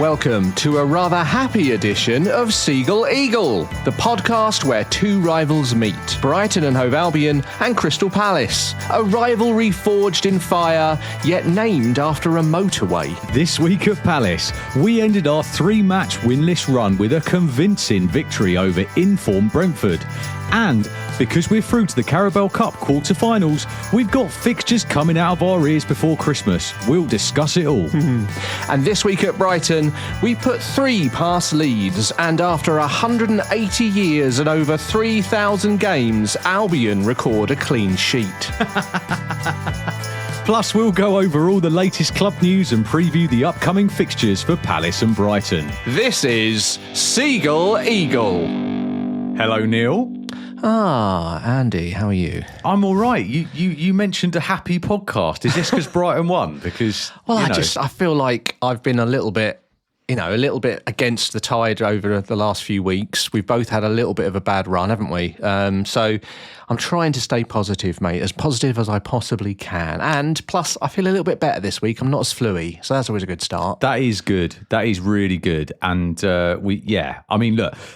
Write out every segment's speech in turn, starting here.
Welcome to a rather happy edition of Seagull Eagle, the podcast where two rivals meet, Brighton and Hove Albion and Crystal Palace, a rivalry forged in fire, yet named after a motorway. This week at Palace, we ended our three-match winless run with a convincing victory over in-form Brentford. And because we're through to the Carabao Cup quarter-finals, we've got fixtures coming out of our ears before Christmas. We'll discuss it all. And this week at Brighton, we put 3 past Leeds, and after 180 years and over 3,000 games, Albion record a clean sheet. Plus, we'll go over all the latest club news and preview the upcoming fixtures for Palace and Brighton. This is Seagull Eagle. Hello, Neil. Andy, how are you? I'm all right. You mentioned a happy podcast. Is this because Brighton won? Because I feel like I've been a little bit against the tide over the last few weeks. We've both had a little bit of a bad run, haven't we? So I'm trying to stay positive, mate, as positive as I possibly can. And plus, I feel a little bit better this week. I'm not as fluey, so that's always a good start. That is good. That is really good. And look,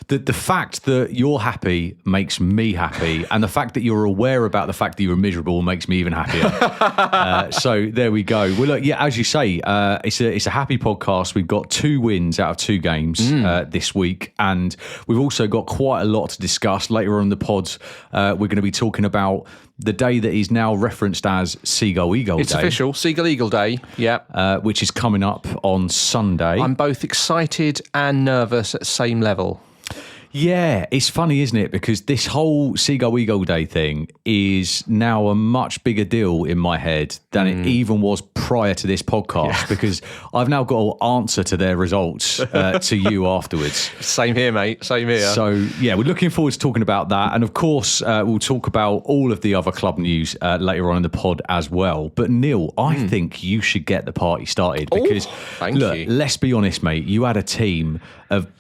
the fact that you're happy makes me happy, and the fact that you're aware about the fact that you're miserable makes me even happier. So there we go. Well, look, yeah, as you say, it's a happy podcast. We've got 2 wins out of 2 games this week, and we've also got quite a lot to discuss later on in the pods. We're going to be talking about the day that is now referenced as Seagull Eagle Day. It's official, Seagull Eagle Day, yeah. Which is coming up on Sunday. I'm both excited and nervous at the same level. Yeah, it's funny, isn't it? Because this whole Seagull Eagle Day thing is now a much bigger deal in my head than it even was prior to this podcast, because I've now got to answer to their results to you afterwards. Same here, mate. Same here. So, yeah, we're looking forward to talking about that. And, of course, we'll talk about all of the other club news later on in the pod as well. But, Neil, I think you should get the party started because, let's be honest, mate, you had a team of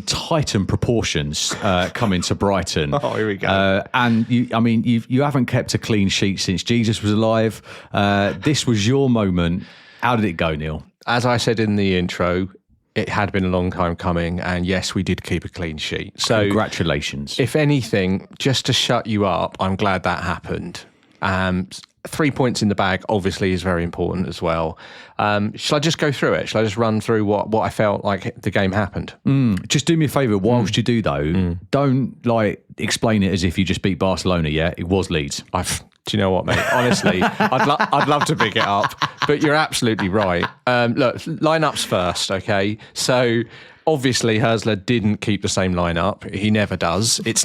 Titan proportions coming to Brighton. Oh, here we go. And you haven't kept a clean sheet since Jesus was alive. This was your moment. How did it go, Neil? As I said in the intro, it had been a long time coming, and yes, we did keep a clean sheet. So congratulations. If anything, just to shut you up, I'm glad that happened. 3 points in the bag obviously is very important as well. Shall I just go through it? Shall I just run through what I felt like the game happened? Just do me a favour. Whilst you do, though, don't explain it as if you just beat Barcelona. Yeah, it was Leeds. Do you know what, mate? Honestly, I'd love to pick it up, but you're absolutely right. Look, lineups first, okay? So obviously, Hursley didn't keep the same lineup. He never does. It's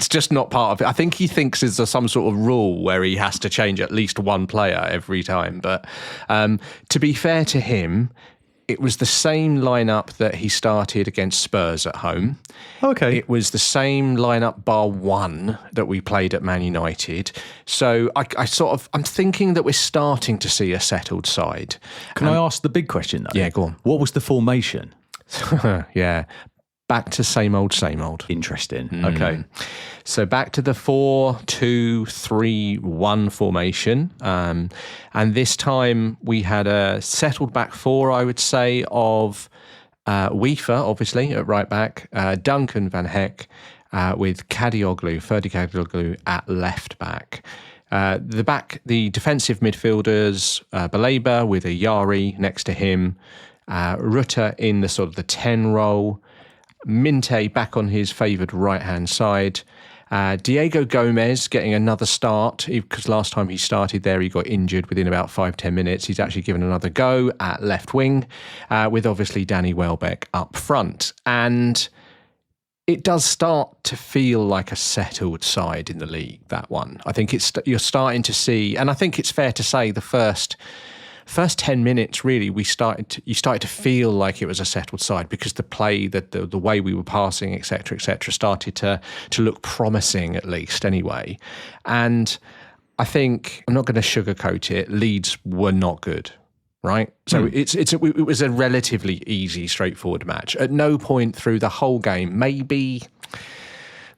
just not part of it. I think he thinks there's some sort of rule where he has to change at least one player every time. But to be fair to him, it was the same lineup that he started against Spurs at home. Okay. It was the same lineup bar one that we played at Man United. So I'm thinking that we're starting to see a settled side. Can I ask the big question, though? Yeah, go on. What was the formation? Yeah, back to same old. Interesting. Okay. So back to the 4-2-3-1 formation. And this time we had a settled back 4, I would say, of Weaver, obviously, at right back, Duncan Van Heck with Ferdy Kadioglu at left back. The defensive midfielders, Baleba with a Yari next to him, Rutter in the sort of the 10 role, Minte back on his favoured right-hand side, Diego Gomez getting another start, because last time he started there he got injured within about 5-10 minutes. He's actually given another go at left wing, with obviously Danny Welbeck up front. And it does start to feel like a settled side in the league, that one. I think you're starting to see, and I think it's fair to say the first 10 minutes, really, you started to feel like it was a settled side, because the play, the way we were passing, etc., started to look promising, at least anyway. And I think, I'm not going to sugarcoat it, Leeds were not good, right? So it was a relatively easy, straightforward match. At no point through the whole game, maybe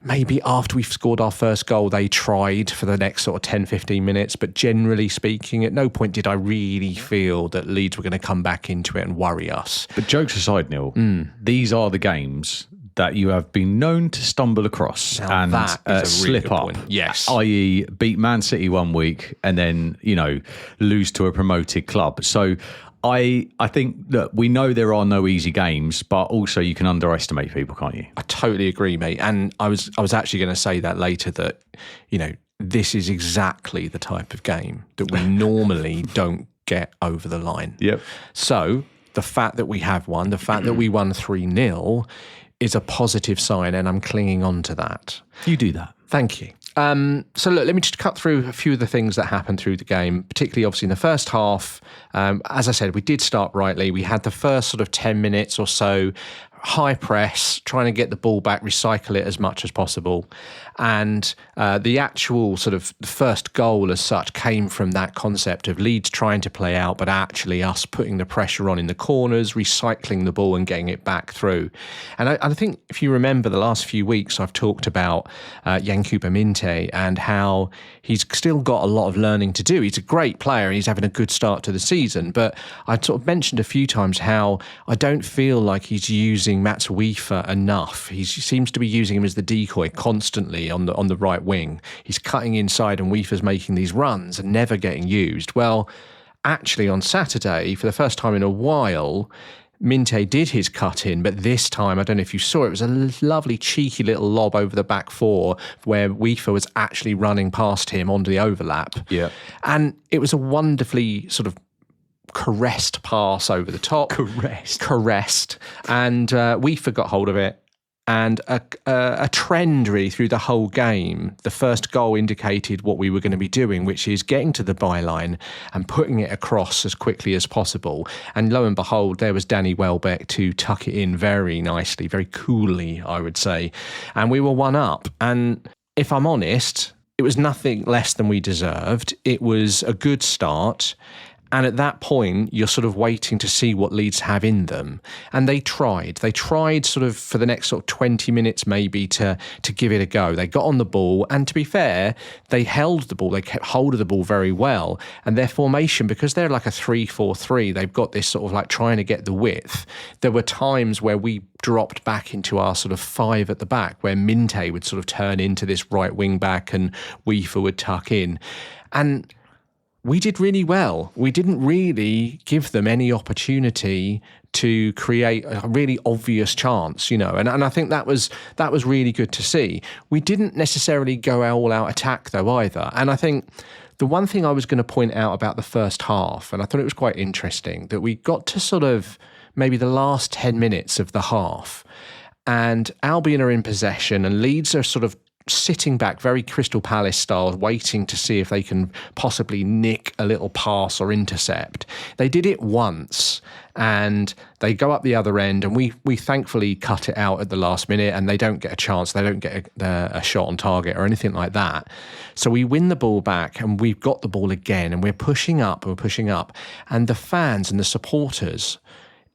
maybe after we've scored our first goal, they tried for the next sort of 10, 15 minutes. But generally speaking, at no point did I really feel that Leeds were going to come back into it and worry us. But jokes aside, Neil, these are the games that you have been known to stumble across Now and that is a really slip good up. point. Yes. I.e. beat Man City one week and then, lose to a promoted club. So I think that we know there are no easy games, but also you can underestimate people, can't you? I totally agree, mate. And I was actually going to say that later, that, this is exactly the type of game that we normally don't get over the line. Yep. So the fact that we have won, the fact that we won 3-0 is a positive sign, and I'm clinging on to that. You do that. Thank you. So look, let me just cut through a few of the things that happened through the game, particularly obviously in the first half. As I said, we did start rightly. We had the first sort of 10 minutes or so, high press, trying to get the ball back, recycle it as much as possible. And the actual sort of first goal as such came from that concept of Leeds trying to play out, but actually us putting the pressure on in the corners, recycling the ball and getting it back through. And I think if you remember the last few weeks, I've talked about Yankuba Minte and how he's still got a lot of learning to do. He's a great player and he's having a good start to the season. But I sort of mentioned a few times how I don't feel like he's using Mats Wiefer enough. He seems to be using him as the decoy constantly on the right wing. He's cutting inside and Wiefer's making these runs and never getting used. Well, actually on Saturday, for the first time in a while, Minte did his cut in, but this time, I don't know if you saw it, was a lovely cheeky little lob over the back four where Wiefer was actually running past him onto the overlap. Yeah. And it was a wonderfully sort of caressed pass over the top. Caressed. And Wiefer got hold of it. And a trend really through the whole game. The first goal indicated what we were going to be doing, which is getting to the byline and putting it across as quickly as possible. And lo and behold, there was Danny Welbeck to tuck it in very nicely, very coolly, I would say. And we were 1-up. And if I'm honest, it was nothing less than we deserved. It was a good start. And at that point, you're sort of waiting to see what Leeds have in them. And they tried. They tried sort of for the next sort of 20 minutes maybe to give it a go. They got on the ball. And to be fair, they held the ball. They kept hold of the ball very well. And their formation, because they're like a 3-4-3, they've got this sort of like trying to get the width. There were times where we dropped back into our sort of 5 at the back, where Minte would sort of turn into this right wing back and Wiefer would tuck in. And we did really well. We didn't really give them any opportunity to create a really obvious chance, and I think that was really good to see. We didn't necessarily go all out attack though either. And I think the one thing I was going to point out about the first half, and I thought it was quite interesting, that we got to sort of maybe the last 10 minutes of the half and Albion are in possession and Leeds are sort of sitting back, very Crystal Palace style, waiting to see if they can possibly nick a little pass or intercept. They did it once and they go up the other end and we thankfully cut it out at the last minute and they don't get a chance. They don't get a shot on target or anything like that. So we win the ball back and we've got the ball again and we're pushing up. And the fans and the supporters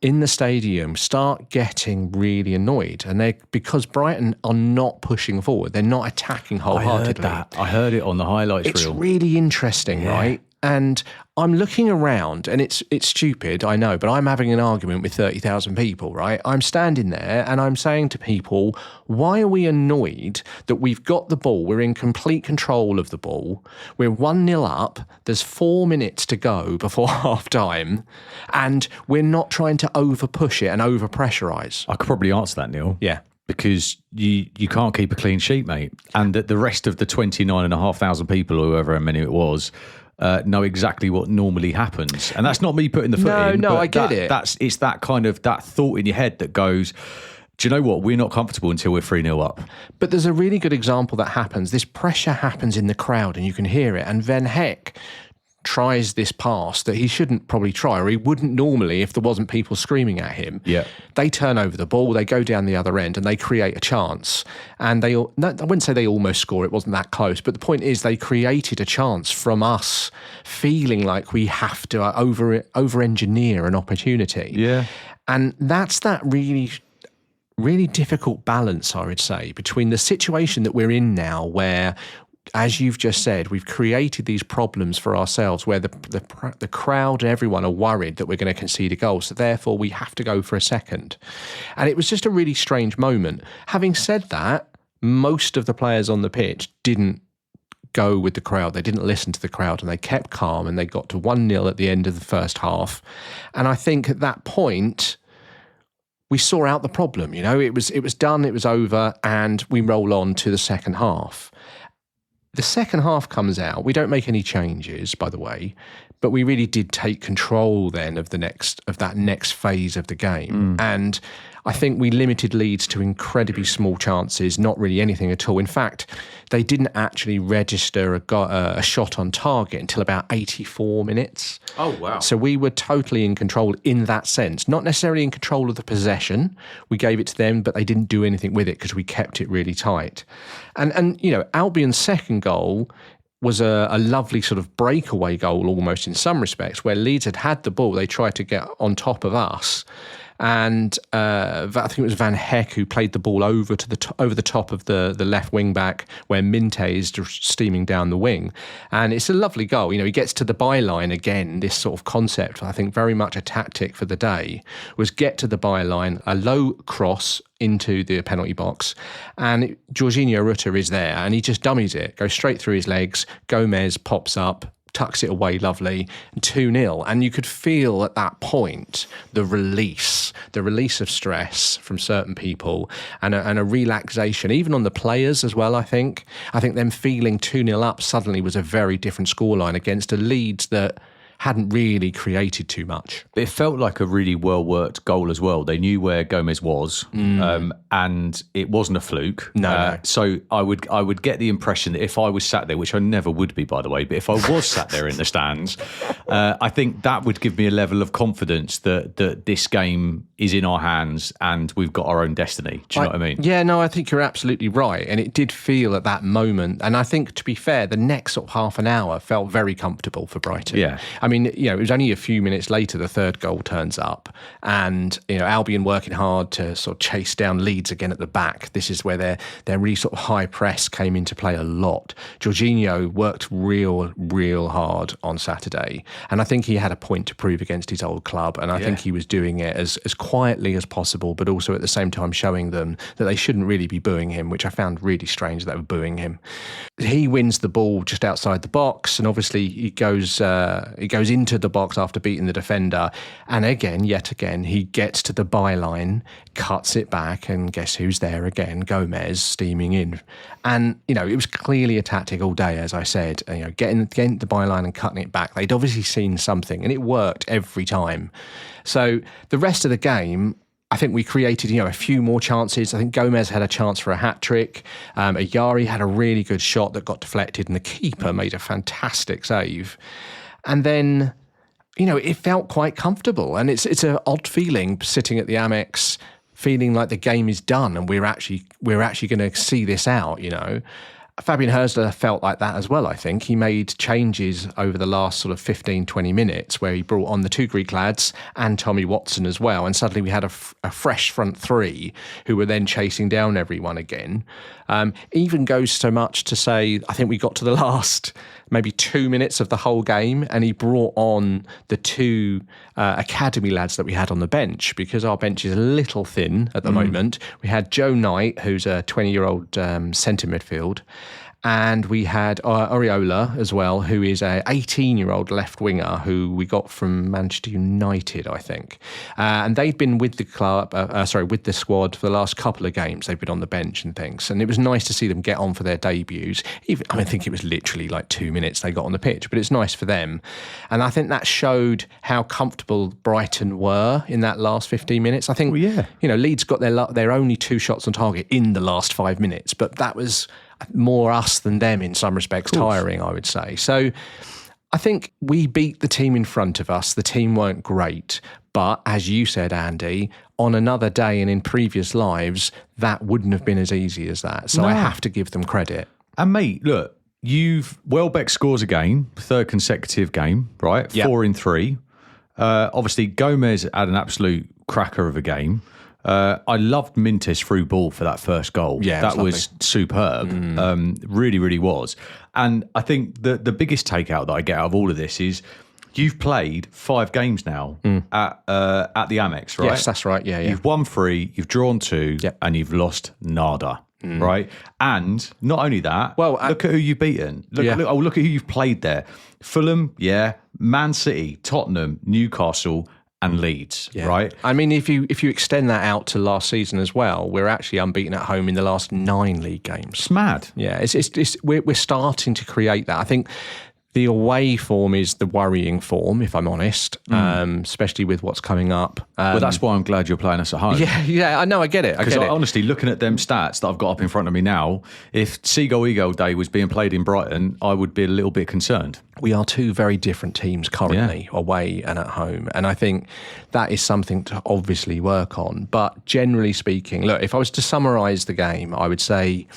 in the stadium start getting really annoyed, and because Brighton are not pushing forward, they're not attacking wholeheartedly. I heard it on the highlights reel. It's really interesting, right? And I'm looking around, and it's stupid, I know, but I'm having an argument with 30,000 people, right? I'm standing there and I'm saying to people, why are we annoyed that we've got the ball, we're in complete control of the ball, we're 1-0 up, there's 4 minutes to go before half time, and we're not trying to over push it and over pressurise? I could probably answer that, Neil. Yeah. Because you can't keep a clean sheet, mate. And that the rest of the 29,500 people, or however many it was, know exactly what normally happens. And that's not me putting the foot in. No, I get it. It's that kind of that thought in your head that goes, do you know what? We're not comfortable until we're 3-0 up. But there's a really good example that happens. This pressure happens in the crowd and you can hear it. And Van Heck tries this pass that he shouldn't probably try, or he wouldn't normally if there wasn't people screaming at him. Yeah. They turn over the ball, they go down the other end and they create a chance. And I wouldn't say they almost score, it wasn't that close, but the point is they created a chance from us feeling like we have to over-engineer an opportunity. Yeah. And that's that really really difficult balance, I would say, between the situation that we're in now where, as you've just said, we've created these problems for ourselves where the crowd and everyone are worried that we're going to concede a goal. So therefore we have to go for a second. And it was just a really strange moment. Having said that, most of the players on the pitch didn't go with the crowd. They didn't listen to the crowd and they kept calm and they got to 1-0 at the end of the first half. And I think at that point, we saw out the problem. It was done, it was over, and we roll on to the second half. The second half comes out. We don't make any changes, by the way, but we really did take control then of that next phase of the game. And I think we limited Leeds to incredibly small chances, not really anything at all. In fact, they didn't actually register a shot on target until about 84 minutes. Oh, wow. So we were totally in control in that sense. Not necessarily in control of the possession. We gave it to them, but they didn't do anything with it because we kept it really tight. And Albion's second goal was a lovely sort of breakaway goal almost in some respects, where Leeds had the ball. They tried to get on top of us. And I think it was Van Heck who played the ball over the top of the left wing back where Minte is just steaming down the wing. And it's a lovely goal. He gets to the byline again. This sort of concept, I think very much a tactic for the day, was get to the byline, a low cross into the penalty box, and Jorginho Rutter is there and he just dummies it, goes straight through his legs. Gomez pops up, tucks it away lovely, 2-0. And you could feel at that point the release of stress from certain people and a relaxation, even on the players as well, I think. I think them feeling 2-0 up suddenly was a very different scoreline against a Leeds that hadn't really created too much. It felt like a really well-worked goal as well. They knew where Gomez was, and it wasn't a fluke. No. So I would get the impression that if I was sat there, which I never would be, by the way, but if I was sat there in the stands, I think that would give me a level of confidence that this game is in our hands and we've got our own destiny. Do you know what I mean? Yeah, no, I think you're absolutely right. And it did feel at that moment, and I think, to be fair, the next sort of half an hour felt very comfortable for Brighton. Yeah. I mean, it was only a few minutes later the third goal turns up, and Albion working hard to sort of chase down Leeds again at the back. This is where their really sort of high press came into play a lot. Jorginho worked real hard on Saturday, and I think he had a point to prove against his old club, and I think he was doing it as quietly as possible, but also at the same time showing them that they shouldn't really be booing him, which I found really strange that they were booing him. He wins the ball just outside the box, and obviously he goes into the box after beating the defender, and yet again he gets to the byline, cuts it back, and guess who's there again? Gomez steaming in. And it was clearly a tactic all day, as I said. Getting the byline and cutting it back. They'd obviously seen something, and it worked every time. So the rest of the game, I think we created, a few more chances. I think Gomez had a chance for a hat-trick. Ayari had a really good shot that got deflected, and the keeper made a fantastic save. And then, it felt quite comfortable. And it's an odd feeling sitting at the Amex, feeling like the game is done and we're actually going to see this out, Fabian Hurstler felt like that as well, I think. He made changes over the last sort of 15, 20 minutes where he brought on the two Greek lads and Tommy Watson as well. And suddenly we had a fresh front three who were then chasing down everyone again. Even goes so much to say, I think we got to the last maybe 2 minutes of the whole game and he brought on the two academy lads that we had on the bench, because our bench is a little thin at the moment. We had Joe Knight, who's a 20-year-old centre midfield, and we had Oriola as well, who is a 18-year-old left winger who we got from Manchester United, I think. And they'd been with the club, with the squad for the last couple of games. They've been on the bench and things. And it was nice to see them get on for their debuts. I think it was literally like 2 minutes they got on the pitch, but it's nice for them. And I think that showed how comfortable Brighton were in that last 15 minutes. I think, Leeds got their only 2 shots on target in the last 5 minutes, but that was more us than them in some respects, tiring, I would say. So I think we beat the team in front of us. The team weren't great, but as you said, Andy, on another day and in previous lives, that wouldn't have been as easy as that. So I have to give them credit. And mate, look, Welbeck scores again, 3rd consecutive game, right? Yep. 4 in 3. Obviously, Gomez had an absolute cracker of a game. I loved Mintis through ball for that first goal. Yeah, that was superb. Really, really was. And I think the biggest takeout that I get out of all of this is you've played 5 games now at the Amex, right? Yes, that's right. Yeah. You've won 3, you've drawn 2, and you've lost nada. Right, and not only that. Well, look at who you've beaten. Look at who you've played there. Fulham, Man City, Tottenham, Newcastle, and Leeds. Right. I mean, if you extend that out to last season as well, we're actually unbeaten at home in the last 9 league games. It's mad. Yeah, we're starting to create that. I think the away form is the worrying form, if I'm honest, especially with what's coming up. Well, that's why I'm glad you're playing us at home. Yeah, I know, I get it. Because honestly, looking at them stats that I've got up in front of me now, if Seagull Eagle Day was being played in Brighton, I would be a little bit concerned. We are 2 very different teams currently, away and at home. And I think that is something to obviously work on. But generally speaking, look, if I was to summarise the game, I would say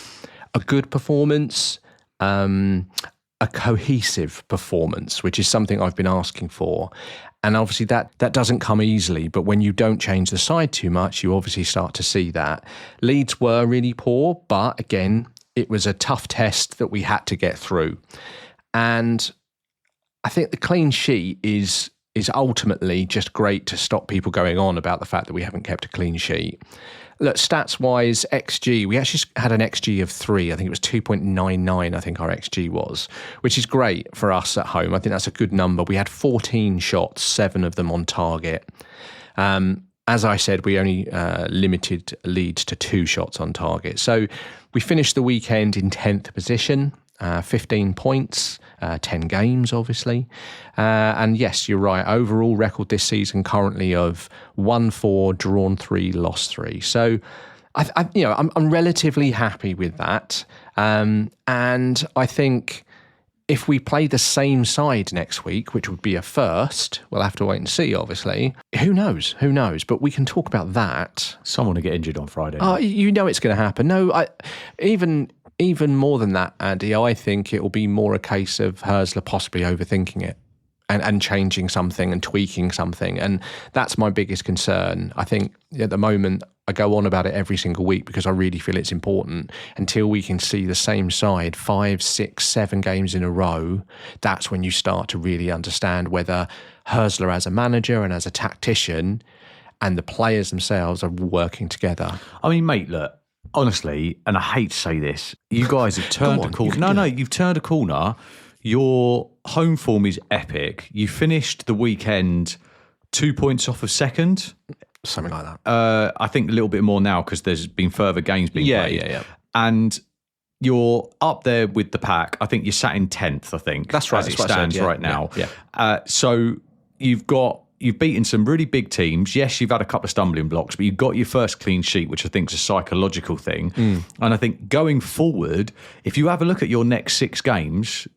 a good performance, a cohesive performance, which is something I've been asking for. And obviously that doesn't come easily, but when you don't change the side too much, you obviously start to see that. Leeds were really poor, but again, it was a tough test that we had to get through. And I think the clean sheet is ultimately just great to stop people going on about the fact that we haven't kept a clean sheet. Look, stats-wise, XG, we actually had an XG of 3. I think it was 2.99, I think our XG was, which is great for us at home. I think that's a good number. We had 14 shots, 7 of them on target. As I said, we only limited Leeds to 2 shots on target. So we finished the weekend in 10th position, 15 points, 10 games, obviously. And yes, you're right. Overall record this season currently of 1-4, drawn 3, lost 3. So, I'm relatively happy with that. And I think if we play the same side next week, which would be a first, we'll have to wait and see, obviously. Who knows? But we can talk about that. Someone will get injured on Friday. You know it's going to happen. No, even more than that, Andy, I think it will be more a case of Hörsler possibly overthinking it and changing something and tweaking something. And that's my biggest concern. I think at the moment, I go on about it every single week because I really feel it's important. Until we can see the same side 5, 6, 7 games in a row, that's when you start to really understand whether Hörsler as a manager and as a tactician and the players themselves are working together. I mean, mate, look, honestly, and I hate to say this, you guys have turned a corner. You've turned a corner. Your home form is epic. You finished the weekend 2 points off of second. Something like that. I think a little bit more now because there's been further games being played. Yeah. And you're up there with the pack. I think you're sat in 10th, I think. That's right. As it stands right now. Yeah. So you've beaten some really big teams. Yes, you've had a couple of stumbling blocks, but you've got your first clean sheet, which I think is a psychological thing. And I think going forward, if you have a look at your next 6 games,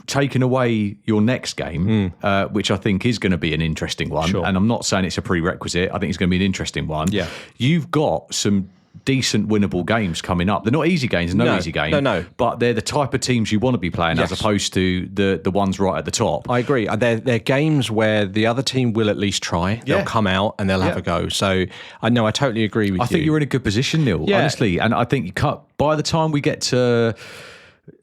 taking away your next game, which I think is going to be an interesting one, sure. And I'm not saying it's a prerequisite, I think it's going to be an interesting one. Yeah. You've got some decent winnable games coming up. They're not easy games, no easy game. No. But they're the type of teams you want to be playing as opposed to the ones right at the top. I agree. They're games where the other team will at least try. They'll come out and they'll have a go. So I know I totally agree with you. I think you're in a good position, Neil, honestly. And I think by the time we get to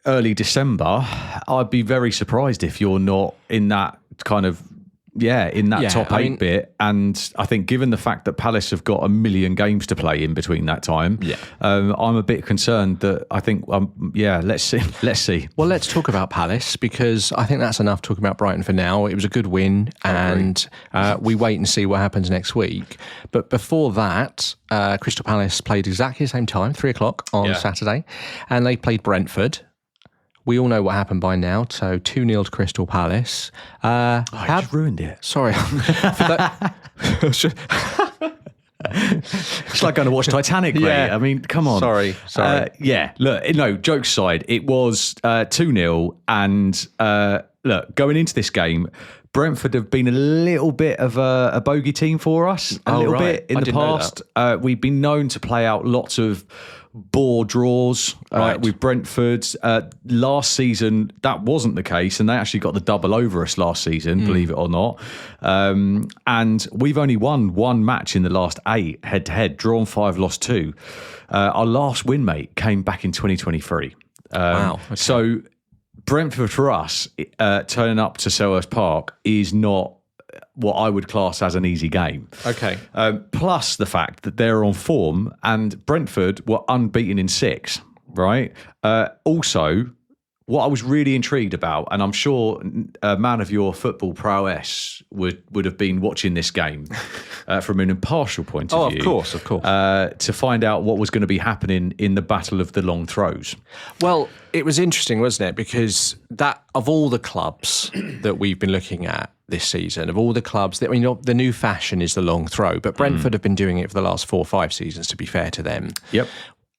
early December, I'd be very surprised if you're not in that kind of top 8 bit. And I think given the fact that Palace have got a million games to play in between that time, I'm a bit concerned that I think, let's see. Well, let's talk about Palace because I think that's enough talking about Brighton for now. It was a good win and we wait and see what happens next week. But before that, Crystal Palace played exactly the same time, 3:00 on Saturday, and they played Brentford. We all know what happened by now, so 2-0 to Crystal Palace. You've ruined it. Sorry. It's like going to watch Titanic, mate. I mean, come on. Sorry. Look, jokes aside, it was 2-0. And look, going into this game, Brentford have been a little bit of a bogey team for us, a little bit in the past. We've been known to play out lots of bore draws Right. with Brentford. Last season, that wasn't the case, and they actually got the double over us last season, believe it or not. And we've only won one match in the last 8 head-to-head, drawn 5, lost 2. Our last win, mate, came back in 2023. Wow. Okay. So Brentford, for us, turning up to Selhurst Park is not what I would class as an easy game. Okay. Plus the fact that they're on form and Brentford were unbeaten in 6, right? Also, what I was really intrigued about, and I'm sure a man of your football prowess would have been watching this game from an impartial point of view. Of course. To find out what was going to be happening in the battle of the long throws. Well, it was interesting, wasn't it? Because that, of all the clubs that we've been looking at this season, of all the clubs, that, I mean, the new fashion is the long throw, but Brentford have been doing it for the last 4 or 5 seasons, to be fair to them. Yep.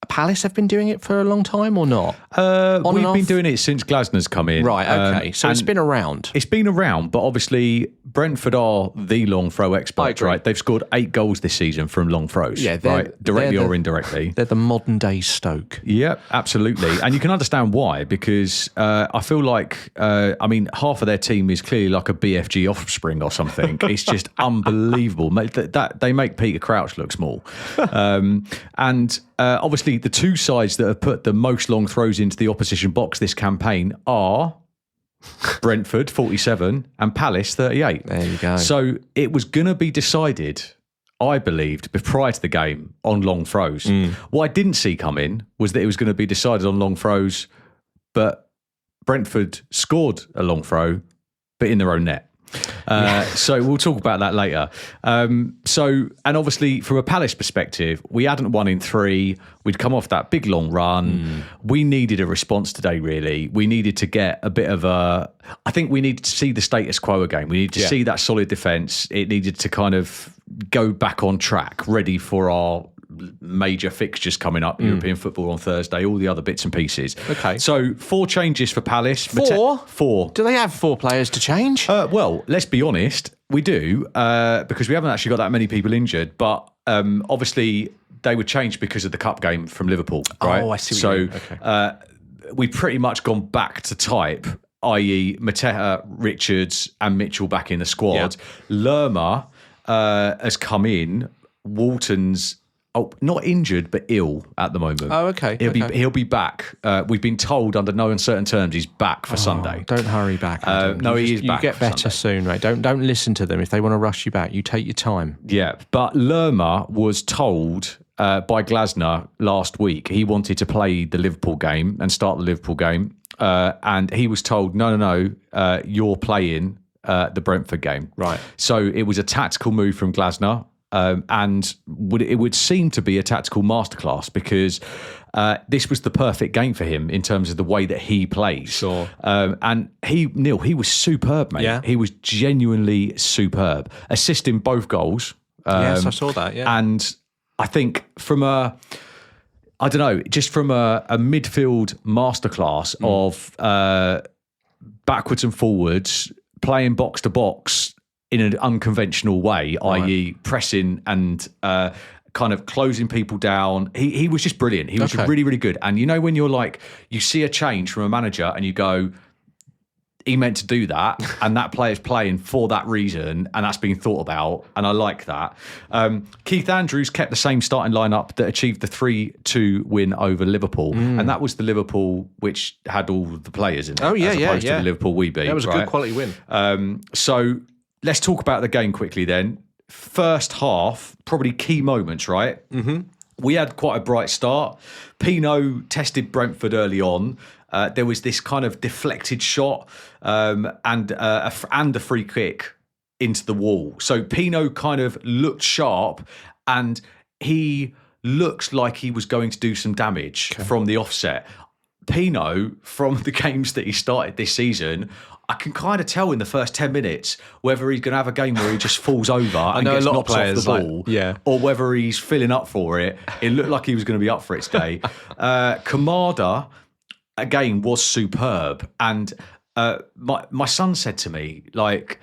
Palace have been doing it for a long time or not? We've been doing it since Glasner's come in. Right, okay. So it's been around. It's been around, but obviously Brentford are the long throw experts, right? They've scored 8 goals this season from long throws, right? Directly or indirectly. They're the modern day Stoke. Yep, absolutely. And you can understand why, because I feel like, half of their team is clearly like a BFG offspring or something. It's just unbelievable. They make Peter Crouch look small. And obviously, the 2 sides that have put the most long throws into the opposition box this campaign are Brentford, 47, and Palace, 38. There you go. So it was going to be decided, I believed, prior to the game, on long throws. What I didn't see come in was that it was going to be decided on long throws, but Brentford scored a long throw, but in their own net. So we'll talk about that later. And obviously from a Palace perspective, we hadn't won in 3. We'd come off that big long run. We needed a response today, really. We needed to get a bit of I think we needed to see the status quo again. We needed to see that solid defence. It needed to kind of go back on track, ready for our major fixtures coming up, European football on Thursday, all the other bits and pieces. Okay. So 4 changes for Palace. 4? 4. Do they have 4 players to change? Well, let's be honest, we do, because we haven't actually got that many people injured, but obviously they were changed because of the cup game from Liverpool, right? Oh, I see what you mean. Okay. We've pretty much gone back to type, i.e. Mateta, Richards and Mitchell back in the squad. Lerma has come in. Walton's not injured, but ill at the moment. Oh, okay. He'll be back. We've been told under no uncertain terms he's back for Sunday. Don't hurry back. No, he is back. You get for better Sunday. soon, right? Don't listen to them if they want to rush you back. You take your time. Yeah, but Lerma was told by Glasner last week he wanted to play the Liverpool game and start the Liverpool game, and he was told no, you're playing the Brentford game. Right. So it was a tactical move from Glasner. And it would seem to be a tactical masterclass because this was the perfect game for him in terms of the way that he plays. Sure. And he was superb, mate. Yeah. He was genuinely superb, assisting both goals. Yes, I saw that. Yeah. And I think from a midfield masterclass of backwards and forwards, playing box to box in an unconventional way, i.e. pressing and kind of closing people down. He was just brilliant. He was really, really good. And you know when you're like, you see a change from a manager and you go, he meant to do that, and that player's playing for that reason, and that's been thought about, and I like that. Keith Andrews kept the same starting lineup that achieved the 3-2 win over Liverpool, and that was the Liverpool which had all the players in it, as opposed to the Liverpool we beat. That was a good quality win. So let's talk about the game quickly then. First half, probably key moments, right? Mm-hmm. We had quite a bright start. Pino tested Brentford early on. There was this kind of deflected shot and a free kick into the wall. So Pino kind of looked sharp and he looked like he was going to do some damage from the offset. Pino, from the games that he started this season, I can kind of tell in the first 10 minutes whether he's going to have a game where he just falls over and gets knocked off the ball, or whether he's filling up for it. It looked like he was going to be up for it today. Kamada, again, was superb. And my son said to me, like,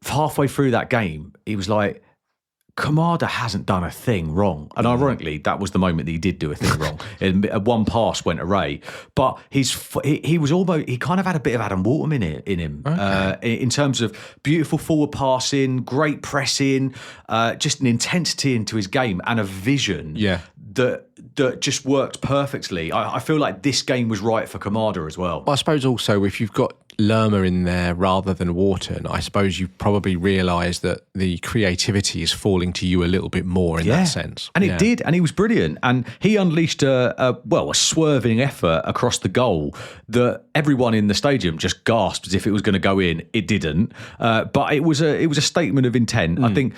halfway through that game, he was like, Kamada hasn't done a thing wrong. And ironically, that was the moment that he did do a thing wrong. One pass went away. But he kind of had a bit of Adam Waterman in him. Okay. In terms of beautiful forward passing, great pressing, just an intensity into his game and a vision that just worked perfectly. I feel like this game was right for Kamada as well. I suppose also if you've got Lerma in there rather than Wharton, I suppose you've probably realised that the creativity is falling to you a little bit more in that sense. And it did, and he was brilliant. And he unleashed a swerving effort across the goal that everyone in the stadium just gasped as if it was going to go in. It didn't. But it was a statement of intent. I think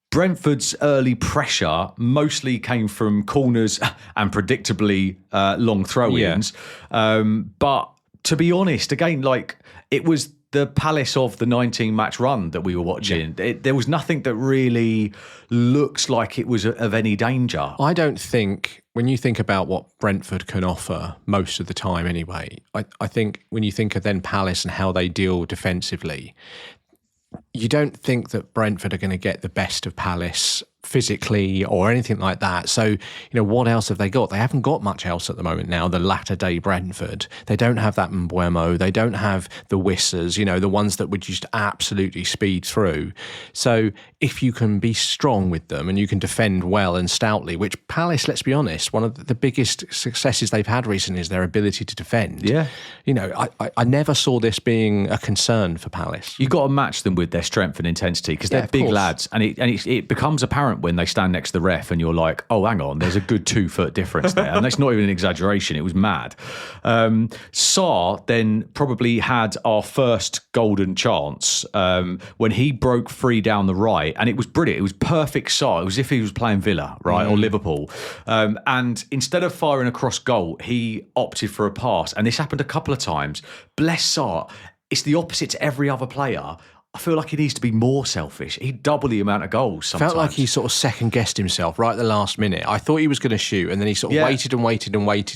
Brentford's early pressure mostly came from corners and predictably long throw-ins. But to be honest, again, like it was the Palace of the 19-match run that we were watching. There was nothing that really looks like it was of any danger. I don't think, when you think about what Brentford can offer most of the time anyway, I think when you think of then Palace and how they deal defensively, you don't think that Brentford are going to get the best of Palace physically or anything like that. So, what else have they got? They haven't got much else at the moment now, the latter day Brentford. They don't have that Mbeumo. They don't have the Wissers, the ones that would just absolutely speed through. So if you can be strong with them and you can defend well and stoutly, which Palace, let's be honest, one of the biggest successes they've had recently is their ability to defend. Yeah. I never saw this being a concern for Palace. You've got to match them with their strength and intensity because they're big lads, and it becomes apparent when they stand next to the ref and you're like, oh, hang on, there's a good 2 foot difference there. And that's not even an exaggeration. It was mad. Sarr then probably had our first golden chance when he broke free down the right, and it was brilliant. It was perfect Sarr. It was as if he was playing Villa, right, or Liverpool. And instead of firing across goal, he opted for a pass. And this happened a couple of times. Bless Sarr. It's the opposite to every other player. I feel like he needs to be more selfish. He'd double the amount of goals sometimes. Felt like he sort of second-guessed himself right at the last minute. I thought he was going to shoot, and then he sort of waited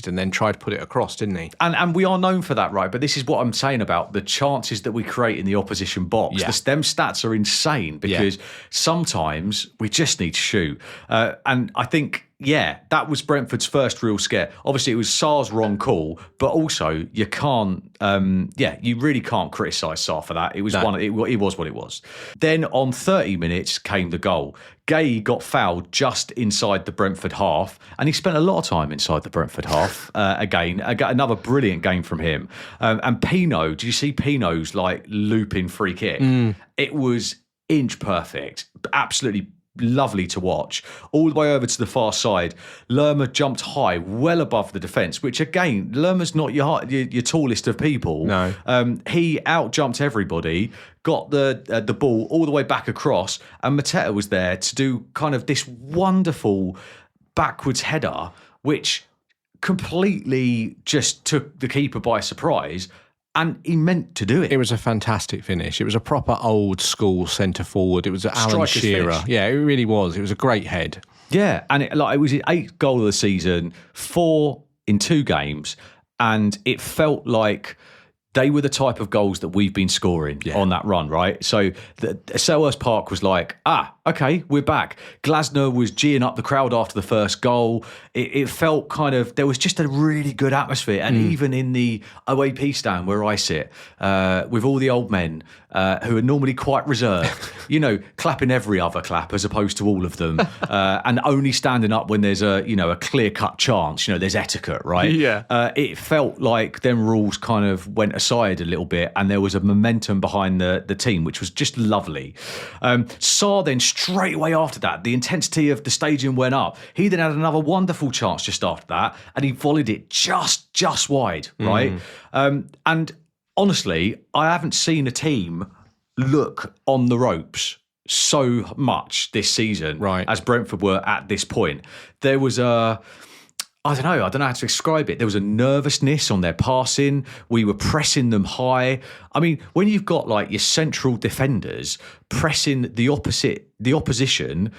and then tried to put it across, didn't he? And we are known for that, right? But this is what I'm saying about the chances that we create in the opposition box. The STEM stats are insane because sometimes we just need to shoot. And I think... that was Brentford's first real scare. Obviously, it was Sarr's wrong call, but also you can't, you really can't criticise Sarr for that. It was it was what it was. Then on 30 minutes came the goal. Gay got fouled just inside the Brentford half, and he spent a lot of time inside the Brentford half. Again, another brilliant game from him. And Pino, did you see Pino's looping free kick? It was inch perfect, absolutely lovely to watch. All the way over to the far side, Lerma jumped high, well above the defence, which again, Lerma's not your tallest of people. No. He out-jumped everybody, got the ball all the way back across, and Mateta was there to do kind of this wonderful backwards header, which completely just took the keeper by surprise. And he meant to do it. It was a fantastic finish. It was a proper old school centre forward. It was Alan Shearer. Finish. Yeah, it really was. It was a great head. Yeah, and it was his 8th goal of the season, 4 in 2 games, and it felt like they were the type of goals that we've been scoring on that run, right? So Selhurst Park was like, okay, we're back. Glasner was geeing up the crowd after the first goal. It felt kind of, there was just a really good atmosphere. And even in the OAP stand where I sit, with all the old men who are normally quite reserved, clapping every other clap as opposed to all of them, and only standing up when there's a clear-cut chance, there's etiquette, right? Yeah. It felt like them rules kind of went aside a little bit, and there was a momentum behind the team, which was just lovely. Sarr then straight away after that, the intensity of the stadium went up. He then had another wonderful chance just after that, and he volleyed it just wide, right? And honestly, I haven't seen a team look on the ropes so much this season as Brentford were at this point. There was I don't know how to describe it. There was a nervousness on their passing. We were pressing them high. I mean, when you've got your central defenders pressing the opposition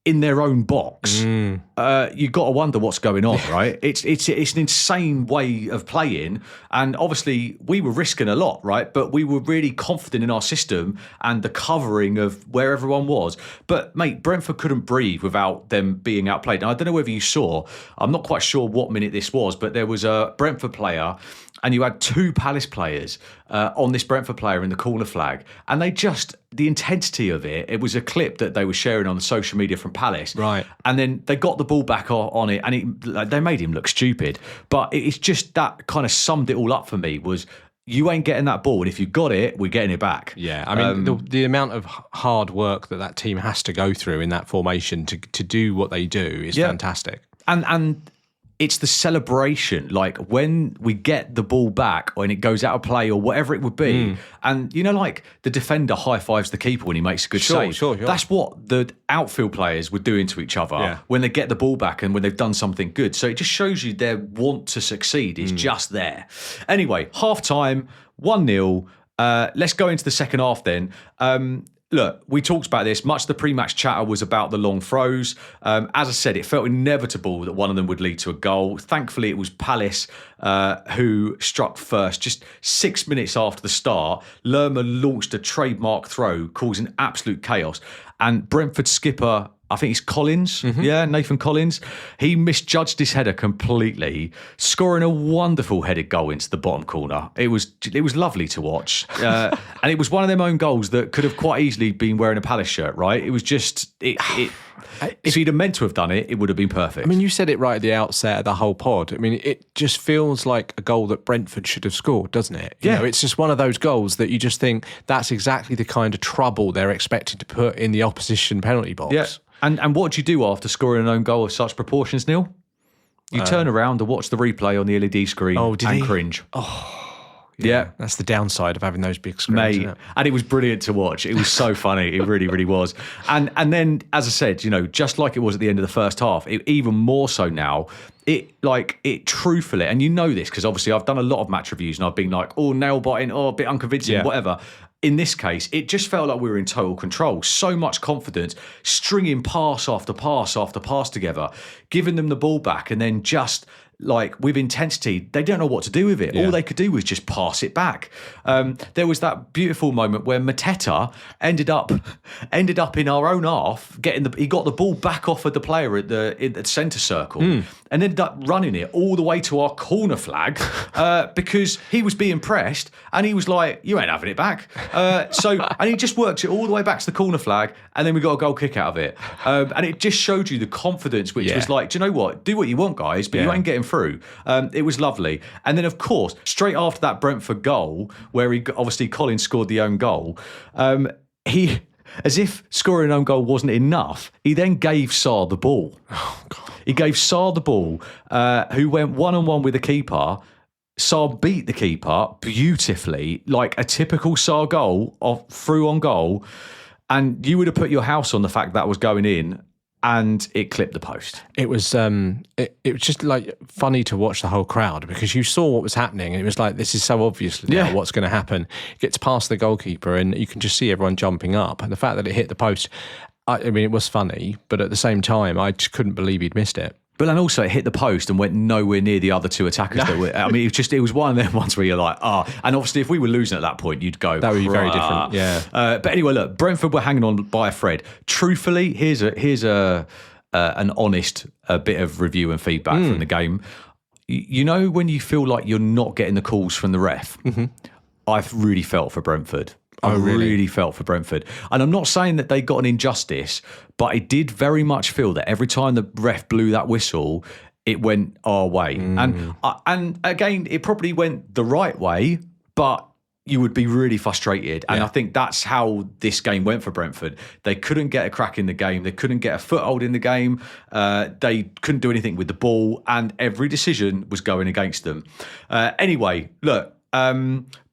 in their own box, you've got to wonder what's going on, right? It's an insane way of playing, and obviously we were risking a lot, right? But we were really confident in our system and the covering of where everyone was. But mate, Brentford couldn't breathe without them being outplayed. Now I don't know whether you saw, I'm not quite sure what minute this was, but there was a Brentford player, and you had two Palace players on this Brentford player in the corner flag. And the intensity of it was a clip that they were sharing on the social media from Palace. Right. And then they got the ball back on it, and they made him look stupid. But it's just that kind of summed it all up for me was, you ain't getting that ball, and if you got it, we're getting it back. Yeah, I mean, the amount of hard work that team has to go through in that formation to do what they do is fantastic. And it's the celebration, like when we get the ball back and it goes out of play or whatever it would be. And, like the defender high-fives the keeper when he makes a good save. Sure. That's what the outfield players were doing to each other when they get the ball back and when they've done something good. So it just shows you their want to succeed is just there. Anyway, half-time, 1-0. Let's go into the second half then. Look, we talked about this. Much of the pre-match chatter was about the long throws. As I said, it felt inevitable that one of them would lead to a goal. Thankfully, it was Palace who struck first. Just 6 minutes after the start, Lerma launched a trademark throw, causing absolute chaos. And Brentford skipper, I think it's Collins, Nathan Collins. He misjudged his header completely, scoring a wonderful headed goal into the bottom corner. It was lovely to watch, and it was one of them own goals that could have quite easily been wearing a Palace shirt, right? It was just if he'd have meant to have done it, it would have been perfect. I mean, you said it right at the outset of the whole pod. I mean, it just feels like a goal that Brentford should have scored, doesn't it? You know, it's just one of those goals that you just think that's exactly the kind of trouble they're expected to put in the opposition penalty box. Yeah. And what do you do after scoring an own goal of such proportions, Neil? You turn around and watch the replay on the LED screen and cringe. Yeah. That's the downside of having those big screens. Mate, Isn't it? and it was brilliant to watch. It was so funny. It really, really was. And then, as I said, just like it was at the end of the first half, even more so now, it truthfully, and you know this because obviously I've done a lot of match reviews and I've been like, nail biting, a bit unconvincing, whatever. In this case, it just felt like we were in total control. So much confidence, stringing pass after pass after pass together, giving them the ball back, and then just like with intensity, they don't know what to do with it. All they could do was just pass it back. There was that beautiful moment where Mateta ended up in our own half, he got the ball back off of the player in the centre circle, and ended up running it all the way to our corner flag because he was being pressed, and he was like, "You ain't having it back." And he just worked it all the way back to the corner flag, and then we got a goal kick out of it. And it just showed you the confidence, which was like, do you know what? Do what you want, guys, but you ain't getting through. It was lovely. And then, of course, straight after that Brentford goal, where obviously Collins scored the own goal, he, as if scoring an own goal wasn't enough, he then gave Sarr the ball. Oh, God. He gave Sarr the ball, who went one-on-one with the keeper. Sarr beat the keeper beautifully, like a typical Sarr goal, through on goal. And you would have put your house on the fact that was going in, and it clipped the post. It was just like funny to watch the whole crowd because you saw what was happening and it was like, this is so obvious now what's going to happen. It gets past the goalkeeper and you can just see everyone jumping up. And the fact that it hit the post, I mean, it was funny, but at the same time, I just couldn't believe he'd missed it. But then also it hit the post and went nowhere near the other two attackers. I mean, it was one of them ones where you're like, and obviously if we were losing at that point, you'd go, that would be very different. Yeah. But anyway, look, Brentford were hanging on by a thread. Truthfully, here's an honest bit of review and feedback from the game. You know, when you feel like you're not getting the calls from the ref, I've really felt for Brentford. I really felt for Brentford. And I'm not saying that they got an injustice, but I did very much feel that every time the ref blew that whistle, it went our way. And again, it probably went the right way, but you would be really frustrated. And I think that's how this game went for Brentford. They couldn't get a crack in the game. They couldn't get a foothold in the game. They couldn't do anything with the ball. And every decision was going against them. Anyway, look,